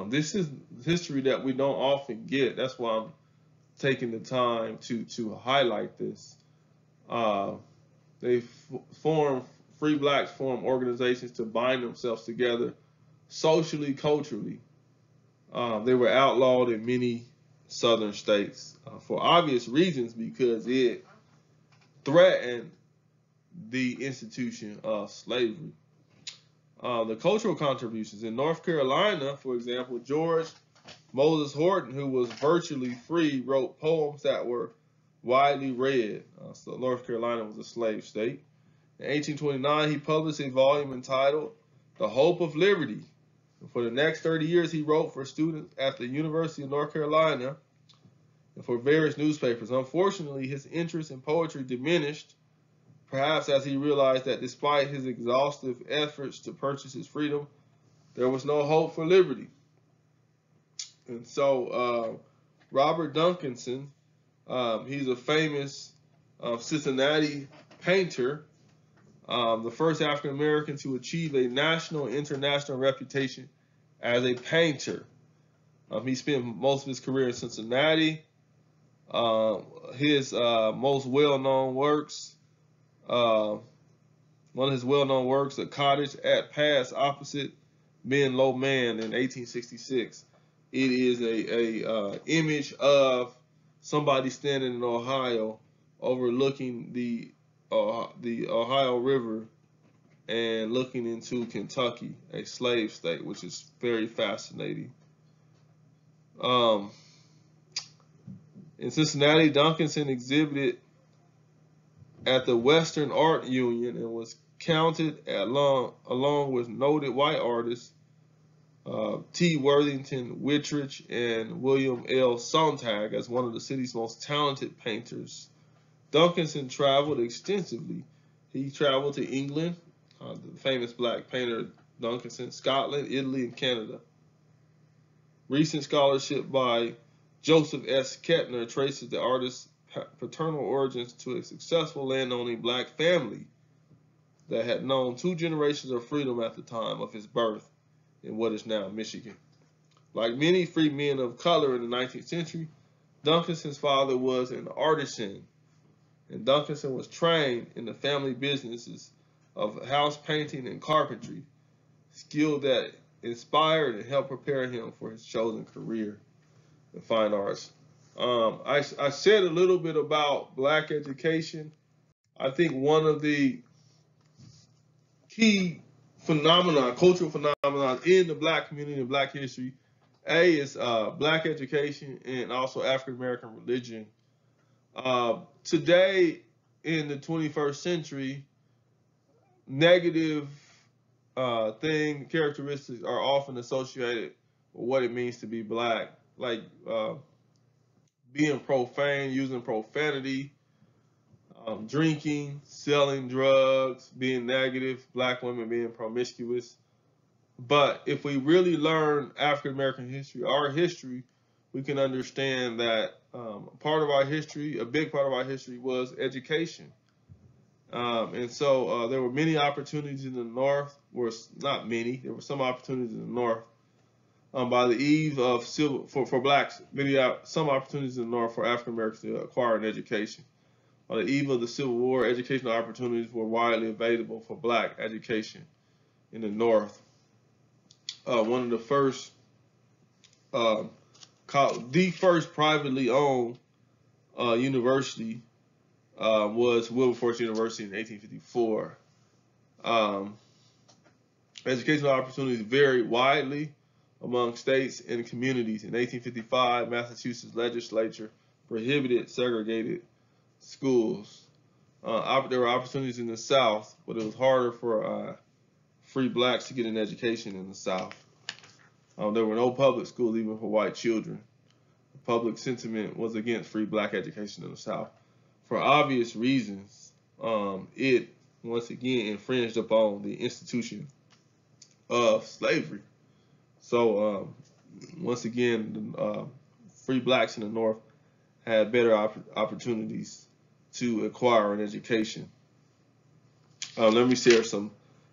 This is history that we don't often get. That's why I'm taking the time to highlight this. Free blacks form organizations to bind themselves together socially, culturally. They were outlawed in many southern states for obvious reasons, because it threatened the institution of slavery. The cultural contributions. In North Carolina, for example, George Moses Horton, who was virtually free, wrote poems that were widely read. So North Carolina was a slave state. In 1829, he published a volume entitled The Hope of Liberty. And for the next 30 years, he wrote for students at the University of North Carolina and for various newspapers. Unfortunately, his interest in poetry diminished, perhaps as he realized that despite his exhaustive efforts to purchase his freedom, there was no hope for liberty. And so Robert Duncanson, he's a famous Cincinnati painter, the first African American to achieve a national and international reputation as a painter. He spent most of his career in Cincinnati. His most well-known works, one of his well-known works, A Cottage at Pass Opposite Ben Lomond in 1866. It is a image of somebody standing in Ohio overlooking the Ohio River and looking into Kentucky, a slave state, which is very fascinating. In Cincinnati, Duncanson exhibited at the Western Art Union and was counted along with noted white artists T. Worthington Whitridge and William L. Sontag as one of the city's most talented painters. Duncanson traveled extensively. He traveled to England, the famous black painter Duncanson, Scotland, Italy, and Canada. Recent scholarship by Joseph S. Kettner traces the artist's paternal origins to a successful landowning black family that had known 2 generations of freedom at the time of his birth in what is now Michigan. Like many free men of color in the 19th century, Duncanson's father was an artisan, and Duncanson was trained in the family businesses of house painting and carpentry, skill that inspired and helped prepare him for his chosen career in fine arts. I said a little bit about black education. I think one of the key cultural phenomena in the black community and black history, is black education and also African American religion. Today, in the 21st century, negative characteristics are often associated with what it means to be black, like being profane, using profanity, drinking, selling drugs, being negative, black women being promiscuous. But if we really learn African American history, our history, we can understand that part of our history, a big part of our history, was education. And so there were many opportunities in the North, not many, there were some opportunities in the North by the eve of for blacks, some opportunities in the North for African Americans to acquire an education. On the eve of the Civil War, educational opportunities were widely available for black education in the North. One of the first, the first privately owned University was Wilberforce University in 1854. Um, Educational opportunities varied widely among states and communities. In 1855, Massachusetts legislature prohibited segregated schools. There were opportunities in the South, but it was harder for free blacks to get an education in the South. There were no public schools even for white children. Public sentiment was against free black education in the South. For obvious reasons, it once again infringed upon the institution of slavery. So once again, free blacks in the North had better opportunities to acquire an education. Let me share some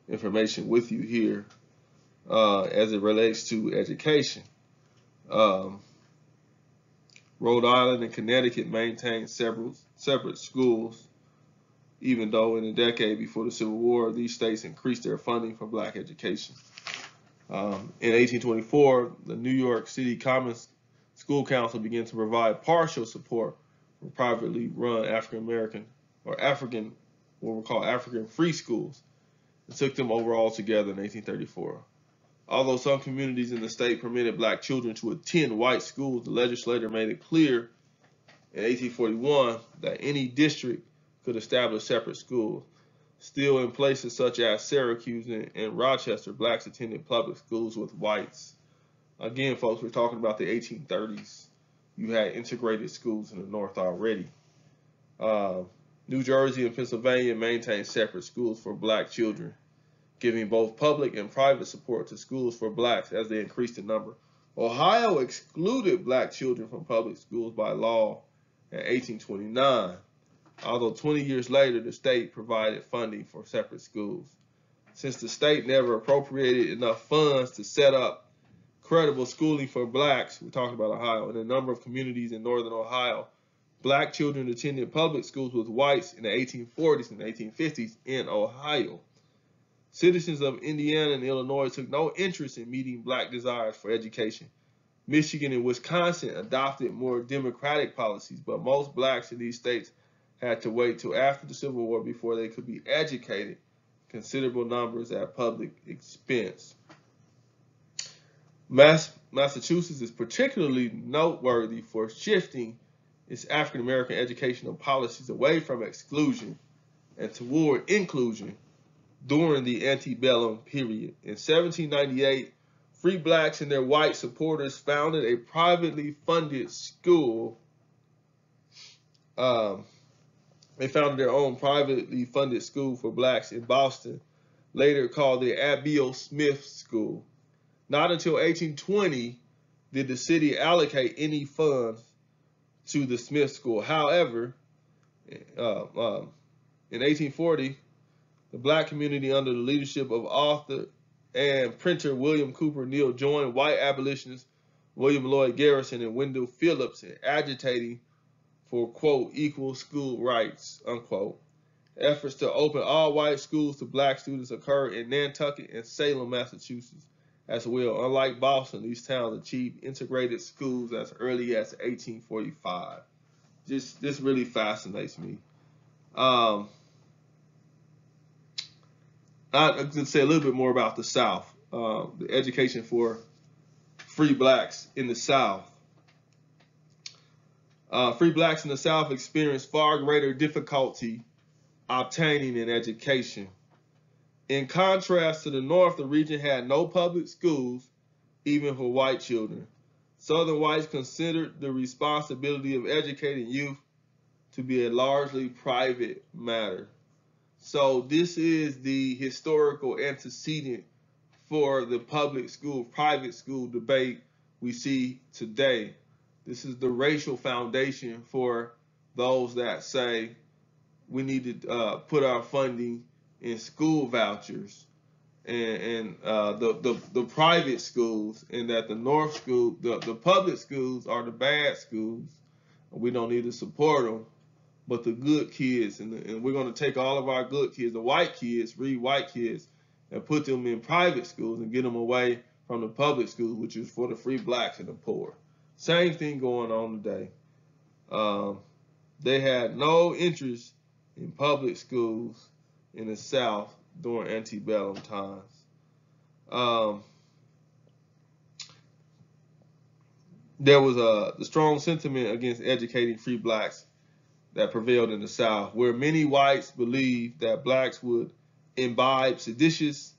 information with you here as it relates to education. Rhode Island and Connecticut maintained separate schools, even though in the decade before the Civil War, these states increased their funding for black education. In 1824, the New York City Common School Council began to provide partial support for privately run African American or African, what we call African free schools. It took them over altogether in 1834. Although some communities in the state permitted black children to attend white schools, the legislature made it clear in 1841 that any district could establish separate schools. Still, in places such as Syracuse and Rochester, blacks attended public schools with whites. Again, folks, we're talking about the 1830s. You had integrated schools in the North already. New Jersey and Pennsylvania maintained separate schools for black children, giving both public and private support to schools for blacks as they increased in number. Ohio excluded black children from public schools by law in 1829. Although 20 years later, the state provided funding for separate schools. Since the state never appropriated enough funds to set up credible schooling for blacks, we're talking about Ohio, in a number of communities in northern Ohio, black children attended public schools with whites in the 1840s and 1850s in Ohio. Citizens of Indiana and Illinois took no interest in meeting black desires for education. Michigan and Wisconsin adopted more democratic policies, but most blacks in these states had to wait till after the Civil War before they could be educated, considerable numbers at public expense. Massachusetts is particularly noteworthy for shifting its African American educational policies away from exclusion and toward inclusion during the antebellum period. In 1798, free blacks and their white supporters founded a privately funded school. They founded their own privately funded school for blacks in Boston, later called the Abiel Smith School. Not until 1820 did the city allocate any funds to the Smith School. However, in 1840, the black community under the leadership of author and printer William Cooper Neal joined white abolitionists William Lloyd Garrison and Wendell Phillips in agitating for, quote, equal school rights, unquote. Efforts to open all white schools to black students occurred in Nantucket and Salem, Massachusetts, as well. Unlike Boston, these towns achieved integrated schools as early as 1845. This really fascinates me. I'm going to say a little bit more about the South, the education for free blacks in the South. Free blacks in the South experienced far greater difficulty obtaining an education. In contrast to the North, the region had no public schools, even for white children. Southern whites considered the responsibility of educating youth to be a largely private matter. So this is the historical antecedent for the public school, private school debate we see today. This is the racial foundation for those that say we need to put our funding in school vouchers and the private schools, and that the North school, the public schools are the bad schools. We don't need to support them, but the good kids, and we're going to take all of our good kids, the white kids, white kids, and put them in private schools and get them away from the public schools, which is for the free blacks and the poor. Same thing going on today. They had no interest in public schools in the South during antebellum times. Um, there was the strong sentiment against educating free blacks that prevailed in the South, where many whites believed that blacks would imbibe seditious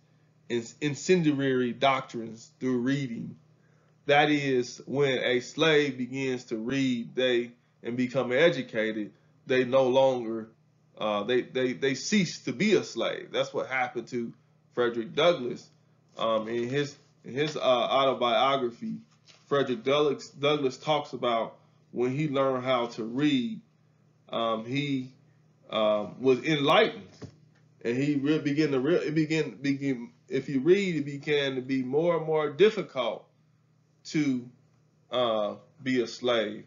and incendiary doctrines through reading. That is, when a slave begins to read, and become educated, they no longer they cease to be a slave. That's what happened to Frederick Douglass. In his autobiography, Frederick Douglass talks about when he learned how to read, he was enlightened, and he really began to if you read, it began to be more and more difficult to be a slave.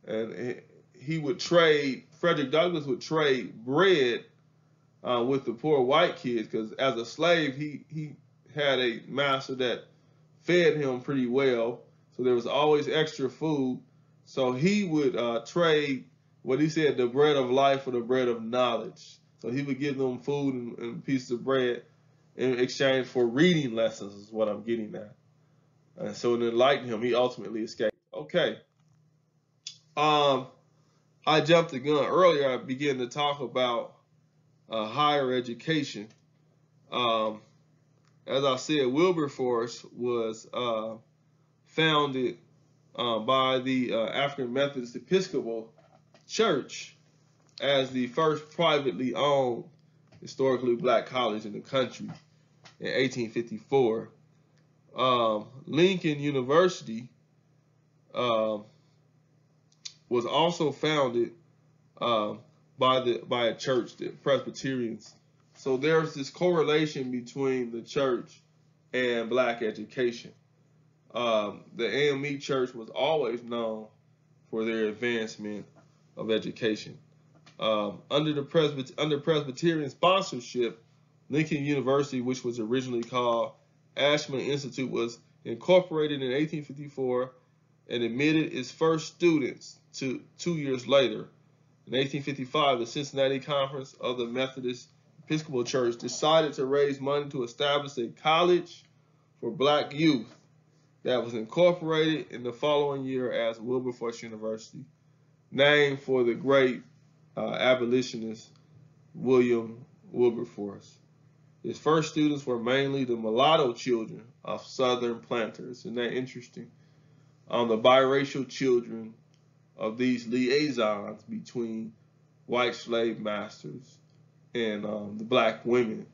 And he would trade, Frederick Douglass would trade bread with the poor white kids, because as a slave, he had a master that fed him pretty well, so there was always extra food. So he would trade what he said, the bread of life for the bread of knowledge. So he would give them food and pieces of bread in exchange for reading lessons, is what I'm getting at. And so it enlightened him. He ultimately escaped. Okay. Um, I jumped the gun earlier. I began to talk about higher education. Um, as I said, Wilberforce was founded by the African Methodist Episcopal Church as the first privately owned historically black college in the country in 1854. Lincoln University um, was also founded by a church, the Presbyterians. So there's this correlation between the church and black education. The AME Church was always known for their advancement of education. Under Presbyterian sponsorship, Lincoln University, which was originally called Ashman Institute, was incorporated in 1854 and admitted its first students 2 years later. In 1855, the Cincinnati Conference of the Methodist Episcopal Church decided to raise money to establish a college for black youth that was incorporated in the following year as Wilberforce University, named for the great abolitionist William Wilberforce. His first students were mainly the mulatto children of Southern planters. Isn't that interesting? The biracial children of these liaisons between white slave masters and the black women.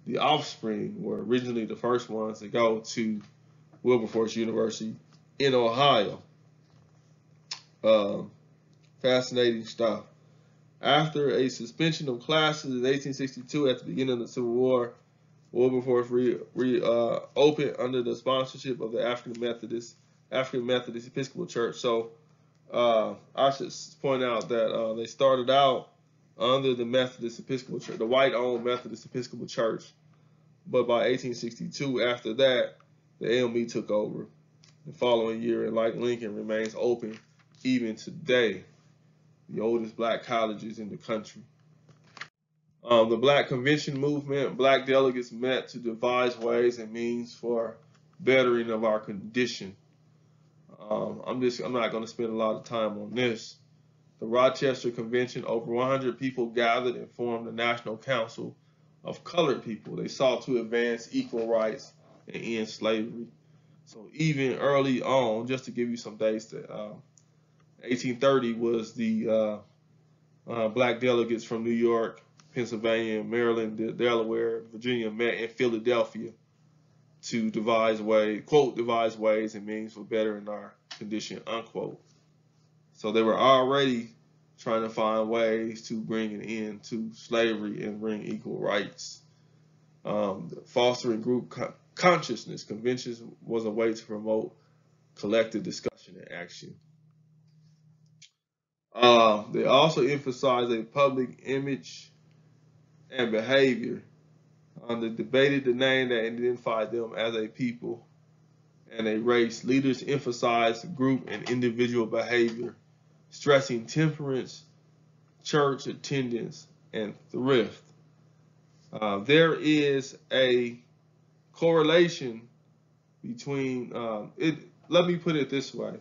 The offspring were originally the first ones to go to Wilberforce University in Ohio. Fascinating stuff. After a suspension of classes in 1862 at the beginning of the Civil War, Wilberforce opened under the sponsorship of the African Methodist Episcopal Church. So I should point out that they started out under the Methodist Episcopal Church, the white-owned Methodist Episcopal Church. But by 1862, after that, the AME took over the following year, and like Lincoln, remains open even today. The oldest black colleges in the country. The Black Convention movement, black delegates met to devise ways and means for bettering of our condition. I'm not going to spend a lot of time on this. The Rochester Convention, over 100 people gathered and formed the National Council of Colored People. They sought to advance equal rights and end slavery. So even early on, just to give you some dates, that 1830 was the black delegates from New York, Pennsylvania, Maryland, Delaware, Virginia met in Philadelphia to devise ways and means for bettering our condition, unquote. So they were already trying to find ways to bring an end to slavery and bring equal rights. Fostering group consciousness, conventions was a way to promote collective discussion and action. They also emphasized a public image and behavior. They debated the name that identified them as a people and a race. Leaders emphasized group and individual behavior, stressing temperance church attendance, and thrift. There is a correlation between it. Let me put it this way: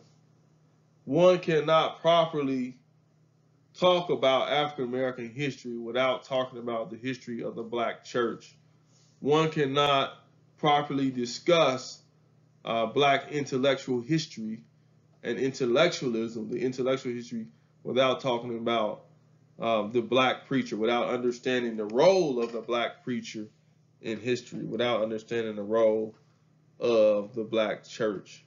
one cannot properly talk about African American history without talking about the history of the black church. One cannot properly discuss black intellectual history and intellectualism, the intellectual history, without talking about the black preacher, without understanding the role of the black preacher in history, without understanding the role of the black church.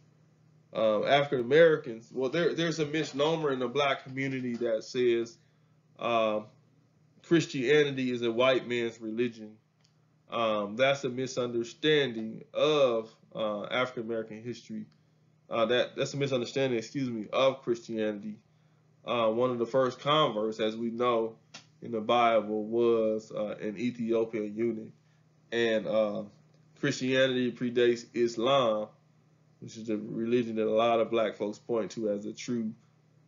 African Americans, well, there's a misnomer in the black community that says Christianity is a white man's religion. That's a misunderstanding of African American history. That's a misunderstanding, excuse me, of Christianity. One of the first converts, as we know in the Bible, was an Ethiopian eunuch, and Christianity predates Islam, which is the religion that a lot of black folks point to as the true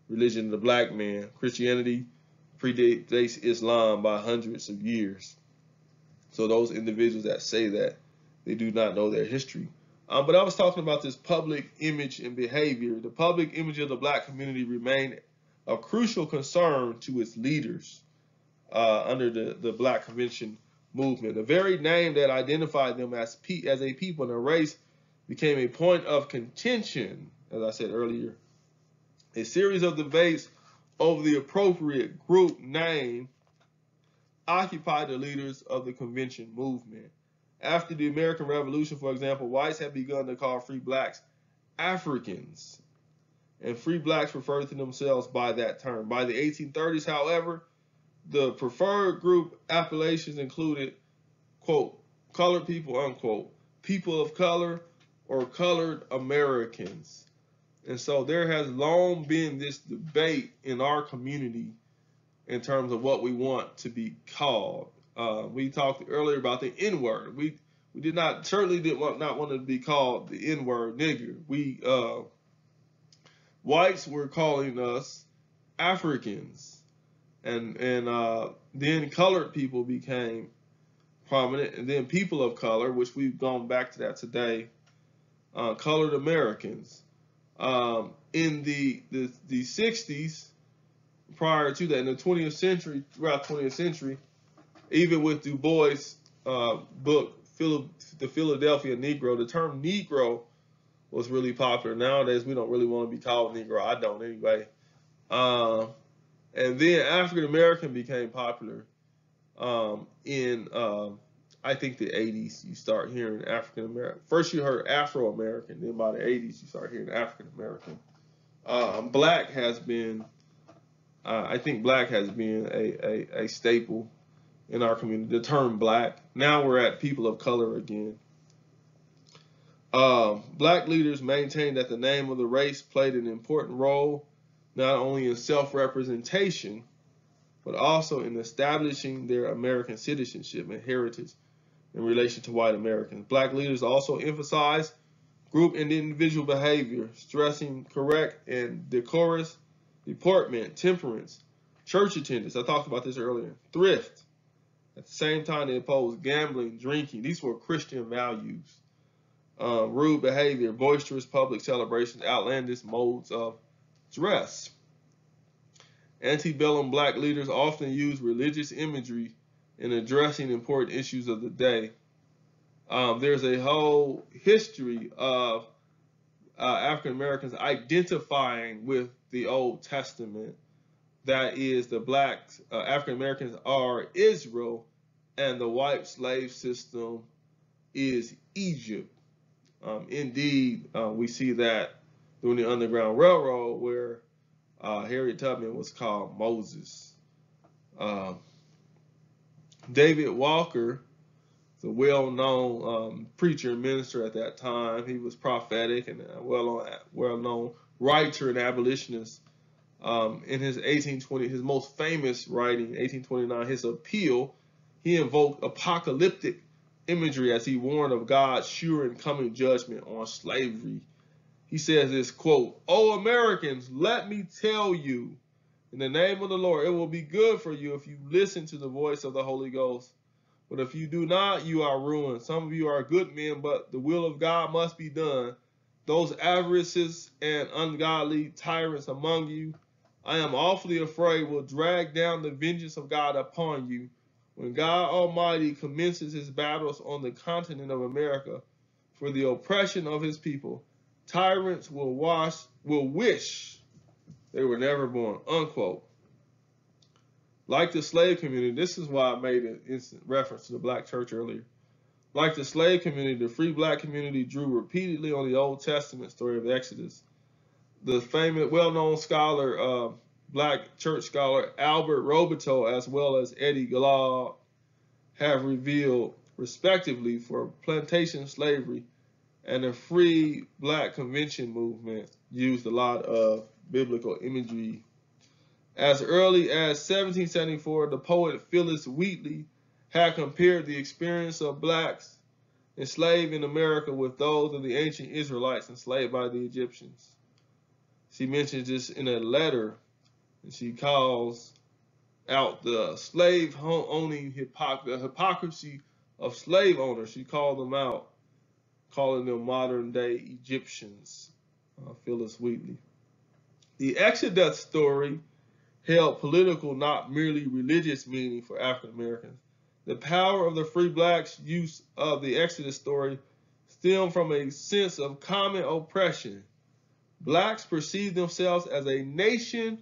religion of the black man. Christianity predates Islam by hundreds of years. So those individuals that say that, they do not know their history. But I was talking about this public image and behavior. The public image of the black community remained a crucial concern to its leaders under the Black Convention movement. The very name that identified them as a people and a race became a point of contention, as I said earlier. A series of debates over the appropriate group name occupied the leaders of the convention movement. After the American Revolution, for example, whites had begun to call free blacks Africans, and free blacks referred to themselves by that term. By the 1830s, however, the preferred group appellations included, quote, colored people, unquote, people of color, or colored Americans. And so there has long been this debate in our community in terms of what we want to be called. We talked earlier about the N-word. We certainly did not want to be called the N-word, nigger. Whites were calling us Africans, and then colored people became prominent, and then people of color, which we've gone back to that today, colored Americans. In the 60s, prior to that, in the 20th century, throughout 20th century, even with Du Bois' book, The Philadelphia Negro, the term Negro was really popular. Nowadays, we don't really want to be called Negro. I don't anyway. And then African American became popular in, I think, the 80s. You start hearing African American. First, you heard Afro American. Then by the 80s, you start hearing African American. Black has been, I think, black has been a staple in our community. The term black. Now we're at people of color again. Black leaders maintained that the name of the race played an important role, not only in self-representation, but also in establishing their American citizenship and heritage in relation to white Americans. Black leaders also emphasized group and individual behavior, stressing correct and decorous deportment, temperance, church attendance. I talked about this earlier. Thrift. At the same time, they opposed gambling, drinking. These were Christian values. Rude behavior, boisterous public celebrations, outlandish modes of dress. Antebellum black leaders often used religious imagery in addressing important issues of the day. There's a whole history of African Americans identifying with the Old Testament. That is, the black African Americans are Israel, and the white slave system is Egypt. Indeed, we see that during the Underground Railroad, where Harriet Tubman was called Moses. David Walker, the well-known preacher and minister at that time, he was prophetic and a well-known writer and abolitionist. In his 1820, his most famous writing, 1829, his appeal, he invoked apocalyptic imagery as he warned of God's sure and coming judgment on slavery. He says this, quote, "O Americans, let me tell you," in the name of the Lord. It will be good for you if you listen to the voice of the Holy Ghost. But if you do not, you are ruined. Some of you are good men, but the will of God must be done. Those avarices and ungodly tyrants among you, I am awfully afraid, will drag down the vengeance of God upon you when God Almighty commences his battles on the continent of America for the oppression of his people. Tyrants will wish they were never born, unquote. Like the slave community, this is why I made an instant reference to the black church earlier. Like the slave community, the free black community drew repeatedly on the Old Testament story of the Exodus. The famous, well-known scholar, black church scholar Albert Roboteau, as well as Eddie Glaude, have revealed, respectively, for plantation slavery and the free black convention movement used a lot of biblical imagery. As early as 1774, the poet Phyllis Wheatley had compared the experience of blacks enslaved in America with those of the ancient Israelites enslaved by the Egyptians. She mentions this in a letter, and she calls out the slave-owning hypocrisy of slave owners. She called them out, calling them modern-day Egyptians, Phyllis Wheatley. The Exodus story held political, not merely religious meaning for African Americans. The power of the free blacks' use of the Exodus story stemmed from a sense of common oppression. Blacks perceived themselves as a nation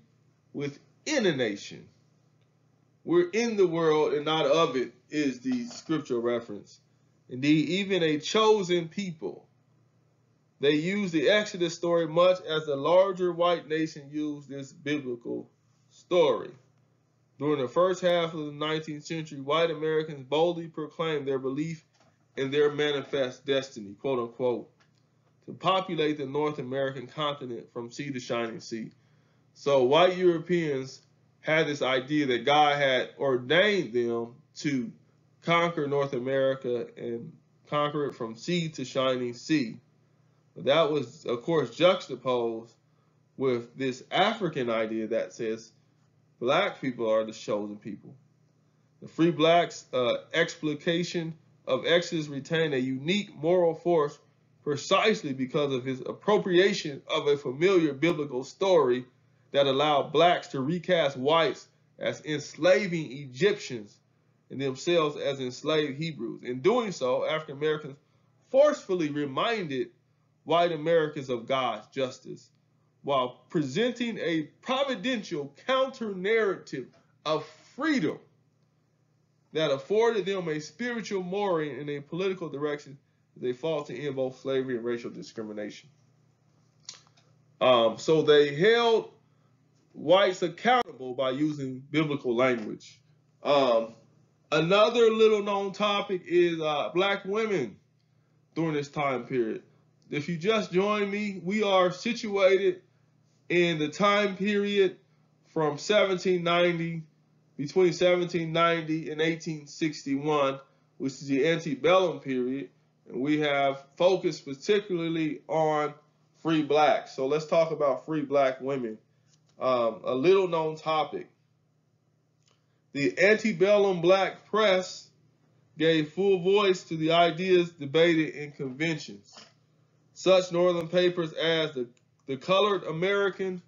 within a nation. We're in the world and not of it, is the scriptural reference. Indeed, even a chosen people. They use the Exodus story much as the larger white nation used this biblical story. During the first half of the 19th century, white Americans boldly proclaimed their belief in their manifest destiny, quote unquote, to populate the North American continent from sea to shining sea. So white Europeans had this idea that God had ordained them to conquer North America and conquer it from sea to shining sea. But that was, of course, juxtaposed with this African idea that says black people are the chosen people. The free blacks' explication of Exodus retained a unique moral force precisely because of his appropriation of a familiar biblical story that allowed blacks to recast whites as enslaving Egyptians and themselves as enslaved Hebrews. In doing so, African Americans forcefully reminded white Americans of God's justice, while presenting a providential counter-narrative of freedom that afforded them a spiritual mooring in a political direction as they fought to end both slavery and racial discrimination. So they held whites accountable by using biblical language. Another little known topic is black women during this time period. If you just joined me, we are situated in the time period from 1790, between 1790 and 1861, which is the antebellum period, and we have focused particularly on free blacks. So let's talk about free black women. A little known topic. The antebellum black press gave full voice to the ideas debated in conventions. Such northern papers as the Colored American,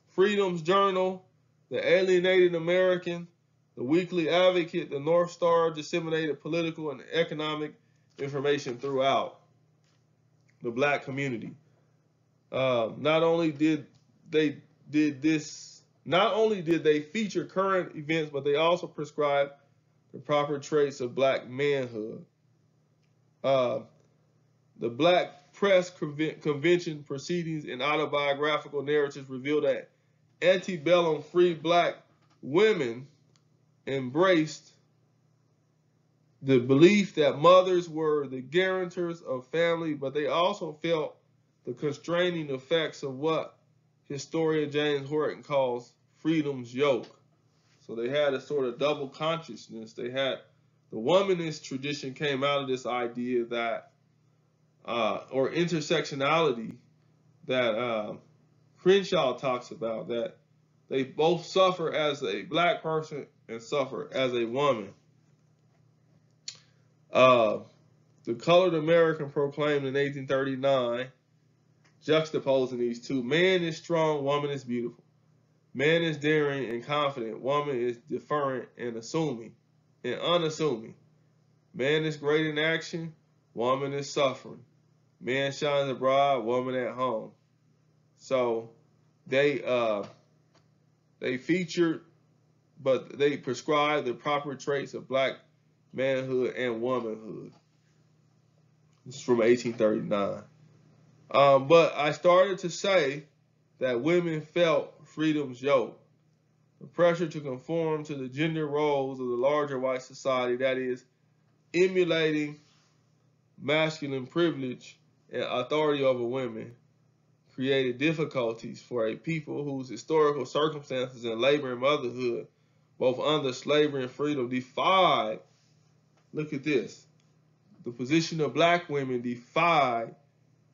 Freedom's Journal, the Alienated American, the Weekly Advocate, the North Star disseminated political and economic information throughout the black community. Not only did they feature current events, but they also prescribed the proper traits of black manhood. The Black Press Convention proceedings and autobiographical narratives reveal that antebellum free black women embraced the belief that mothers were the guarantors of family, but they also felt the constraining effects of what historian James Horton calls freedom's yoke. So they had a sort of double consciousness. They had the womanist tradition came out of this idea that, or intersectionality that Crenshaw talks about, that They both suffer as a black person and suffer as a woman. Uh, the Colored American proclaimed in 1839, juxtaposing these two: man is strong, woman is beautiful. Man is daring and confident, woman is deferent and unassuming. Man is great in action, woman is suffering. Man shines abroad, woman at home. So they featured, but they prescribed the proper traits of black manhood and womanhood. This is from 1839. But I started to say that women felt freedom's yoke, the pressure to conform to the gender roles of the larger white society, that is, emulating masculine privilege and authority over women, created difficulties for a people whose historical circumstances in labor and motherhood, both under slavery and freedom, defied, look at this, the position of black women defied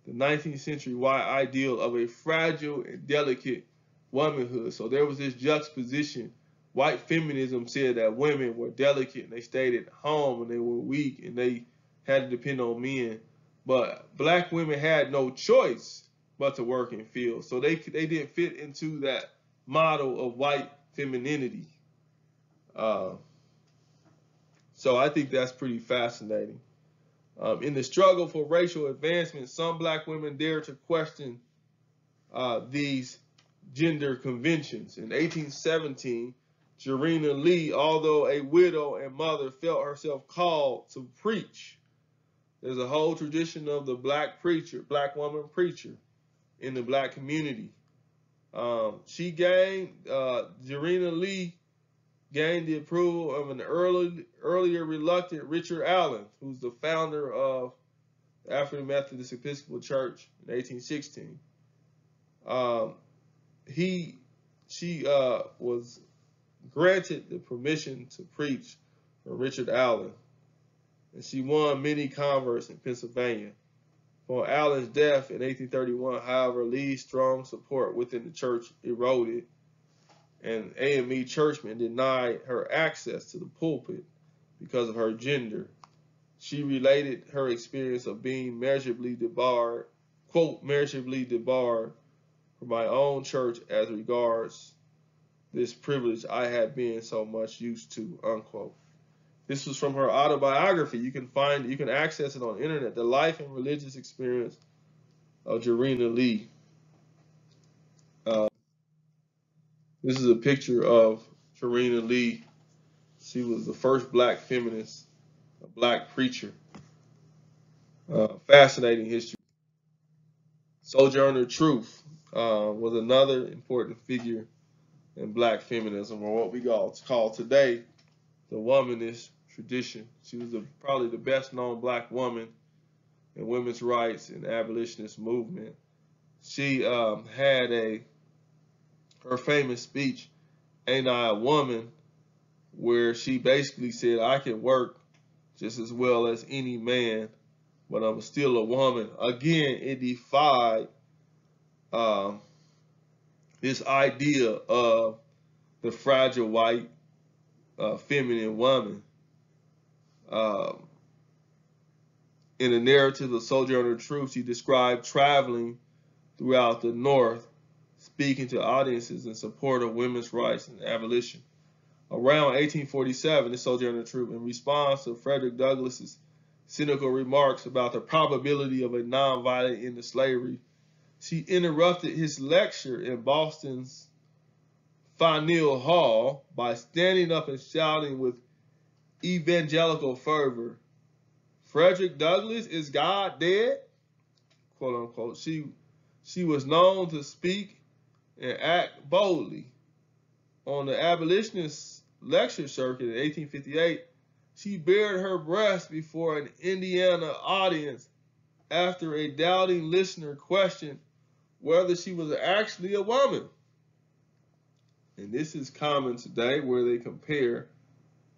the 19th century white ideal of a fragile and delicate womanhood. So there was this juxtaposition. White feminism said that women were delicate and they stayed at home and they were weak and they had to depend on men. But black women had no choice but to work in fields. So they didn't fit into that model of white femininity. So I think that's pretty fascinating. In the struggle for racial advancement, some black women dared to question these gender conventions. In 1817, Jarena Lee, although a widow and mother, felt herself called to preach. There's a whole tradition of the black preacher, black woman preacher in the black community. Jarena Lee gained the approval of an earlier reluctant Richard Allen, who's the founder of the African Methodist Episcopal Church in 1816. She was granted the permission to preach from Richard Allen, and she won many converts in Pennsylvania. Upon Allen's death in 1831, however, Lee's strong support within the church eroded, and AME churchmen denied her access to the pulpit because of her gender. She related her experience of being measurably debarred, quote, measurably debarred from my own church as regards this privilege I had been so much used to, unquote. This was from her autobiography. You can access it on the internet, The Life and Religious Experience of Jarena Lee. This is a picture of Jarena Lee. She was the first black feminist, a black preacher. Fascinating history. Sojourner Truth was another important figure in black feminism, or what we call today the womanist tradition. She was probably the best known black woman in women's rights and abolitionist movement. She had her famous speech, "Ain't I a Woman?" where she basically said, I can work just as well as any man, but I'm still a woman. Again, it defied this idea of the fragile white feminine woman. In the narrative of Sojourner Truth, she described traveling throughout the North, speaking to audiences in support of women's rights and abolition. Around 1847, this Sojourner Truth, in response to Frederick Douglass's cynical remarks about the probability of a nonviolent end to slavery, she interrupted his lecture in Boston's Faneuil Hall by standing up and shouting with evangelical fervor, "Frederick Douglass, is God dead?" Quote unquote. She was known to speak and act boldly. On the abolitionist lecture circuit in 1858, she bared her breast before an Indiana audience after a doubting listener questioned whether she was actually a woman. And this is common today, where they compare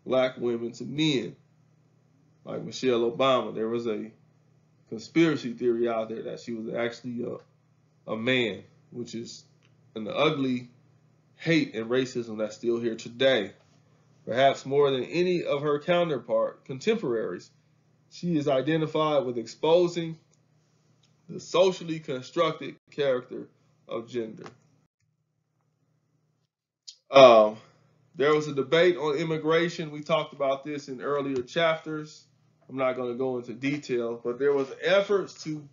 black women to men. Like Michelle Obama, there was a conspiracy theory out there that she was actually a man, which is an ugly hate and racism that's still here today. Perhaps more than any of her contemporaries, she is identified with exposing the socially constructed character of gender. Um, there was a debate on immigration. We talked about this in earlier chapters. I'm not going to go into detail, but there was efforts to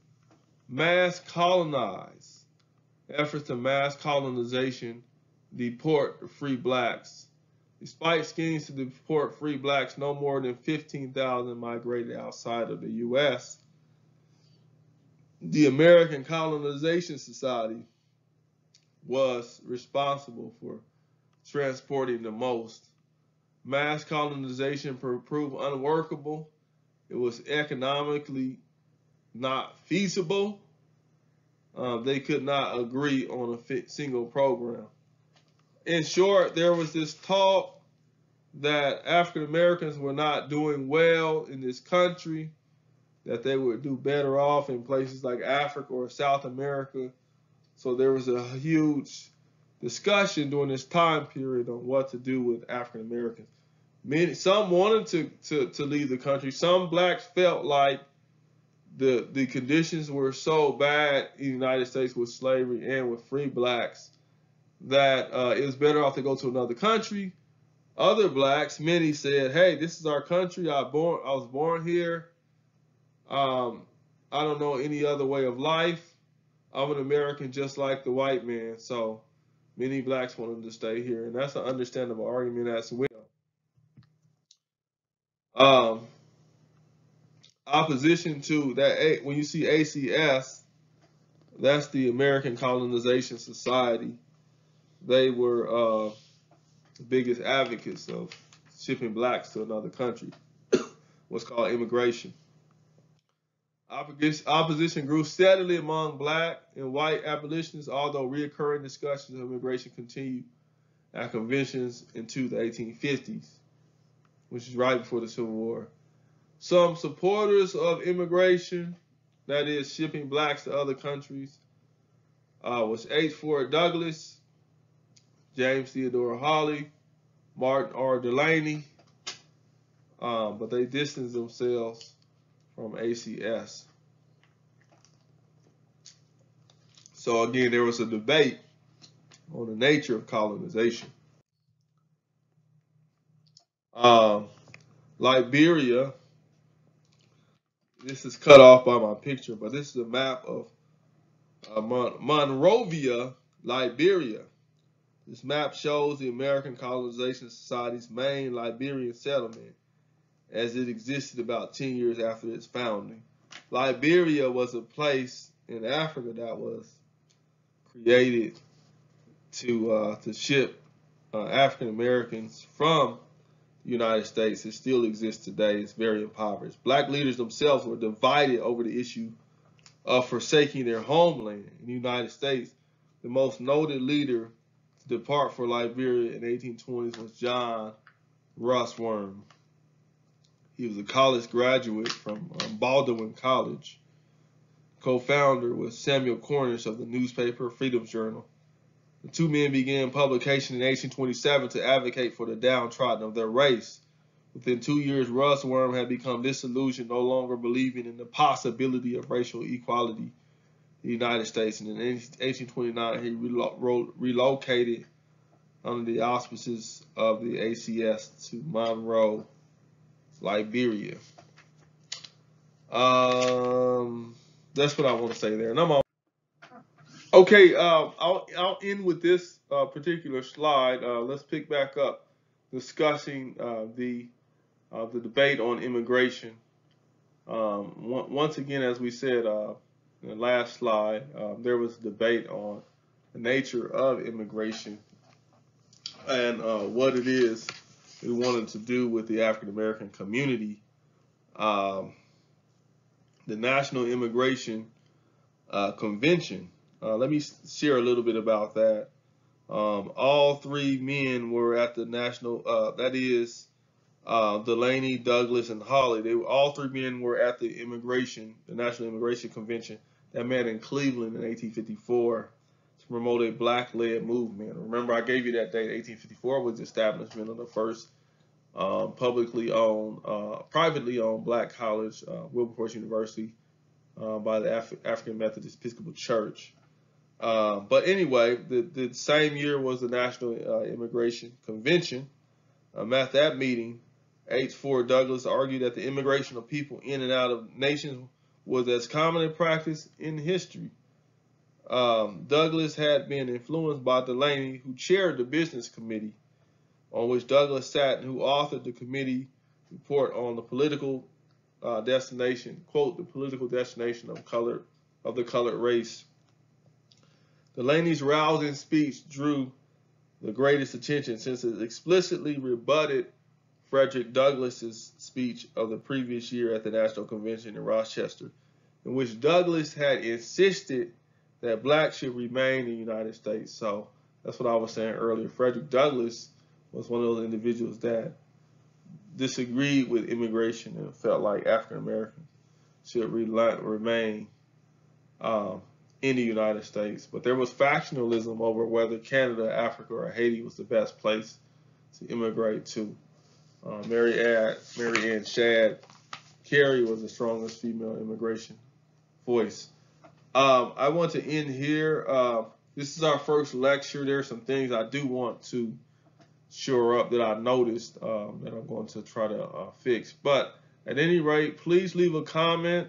mass colonize, efforts to mass colonization, deport the free blacks. Despite schemes to deport free blacks, no more than 15,000 migrated outside of the U.S. The American Colonization Society was responsible for transporting the most. Mass colonization proved unworkable. It was economically not feasible. They could not agree on a single program. In short, there was this talk that African Americans were not doing well in this country, that they would do better off in places like Africa or South America. So there was a huge discussion during this time period on what to do with African Americans. Some wanted to leave the country. Some blacks felt like the conditions were so bad in the United States with slavery and with free blacks that it was better off to go to another country. Other blacks, many said, "Hey, this is our country. I was born here. I don't know any other way of life. I'm an American just like the white man." So many blacks wanted to stay here, and that's an understandable argument as well. Um, Opposition to that, when you see ACS, that's the American Colonization Society. They were the biggest advocates of shipping blacks to another country. What's called immigration. Opposition grew steadily among black and white abolitionists, although recurring discussions of immigration continued at conventions into the 1850s, which is right before the Civil War. Some supporters of immigration, that is, shipping blacks to other countries, was H. Ford Douglass, James Theodore Hawley, Martin R. Delaney, but they distanced themselves from ACS. So again, there was a debate on the nature of colonization. Liberia, this is cut off by my picture, but this is a map of Monrovia, Liberia. This map shows the American Colonization Society's main Liberian settlement as it existed about 10 years after its founding. Liberia was a place in Africa that was created to ship African Americans from the United States. It still exists today. It's very impoverished. Black leaders themselves were divided over the issue of forsaking their homeland. In the United States, the most noted leader to depart for Liberia in the 1820s was John Russwurm. He was a college graduate from Baldwin College. Co-founder was Samuel Cornish of the newspaper Freedom's Journal. The two men began publication in 1827 to advocate for the downtrodden of their race. Within 2 years, Russwurm had become disillusioned, no longer believing in the possibility of racial equality in the United States. And in 1829, he relocated under the auspices of the ACS to Monroe, Liberia. That's what I want to say there. And I'm on. Okay, I'll end with this particular slide. Let's pick back up discussing the debate on immigration. Once again, as we said in the last slide, there was a debate on the nature of immigration and what it is we wanted to do with the African American community. The National Immigration Convention. Let me share a little bit about that. All three men were at the national, that is, Delaney, Douglas, and Hawley. All three men were at the National Immigration Convention that met in Cleveland in 1854. promote a black-led movement. Remember, I gave you that date. 1854 was the establishment of the first privately owned black college, Wilberforce University, by the African Methodist Episcopal Church. But anyway, the same year was the National Immigration Convention. At that meeting, H. Ford Douglass argued that the immigration of people in and out of nations was as common in practice in history. Douglass had been influenced by Delaney, who chaired the business committee on which Douglass sat and who authored the committee report on the political destination, quote, the political destination of the colored race. Delaney's rousing speech drew the greatest attention since it explicitly rebutted Frederick Douglass's speech of the previous year at the National Convention in Rochester, in which Douglass had insisted that blacks should remain in the United States. So that's what I was saying earlier. Frederick Douglass was one of those individuals that disagreed with immigration and felt like African Americans should remain in the United States. But there was factionalism over whether Canada, Africa, or Haiti was the best place to immigrate to. Mary Ann Shadd Carey was the strongest female immigration voice. I want to end here. This is our first lecture. There are some things I do want to shore up that I noticed that I'm going to try to fix. But at any rate, please leave a comment.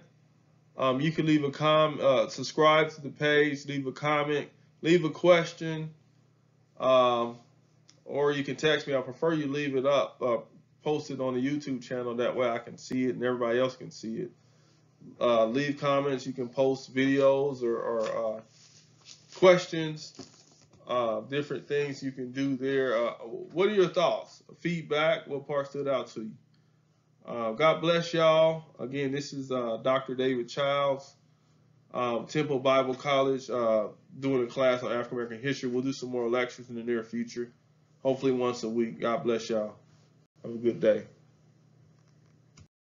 You can leave a comment, subscribe to the page, leave a comment, leave a question, or you can text me. I prefer you leave it up, post it on the YouTube channel. That way I can see it and everybody else can see it. Leave comments. You can post videos or questions, different things you can do there. What are your thoughts? Feedback? What part stood out to you? God bless y'all. Again, this is Dr. David Childs, Temple Bible College, doing a class on African American history. We'll do some more lectures in the near future, hopefully once a week. God bless y'all. Have a good day.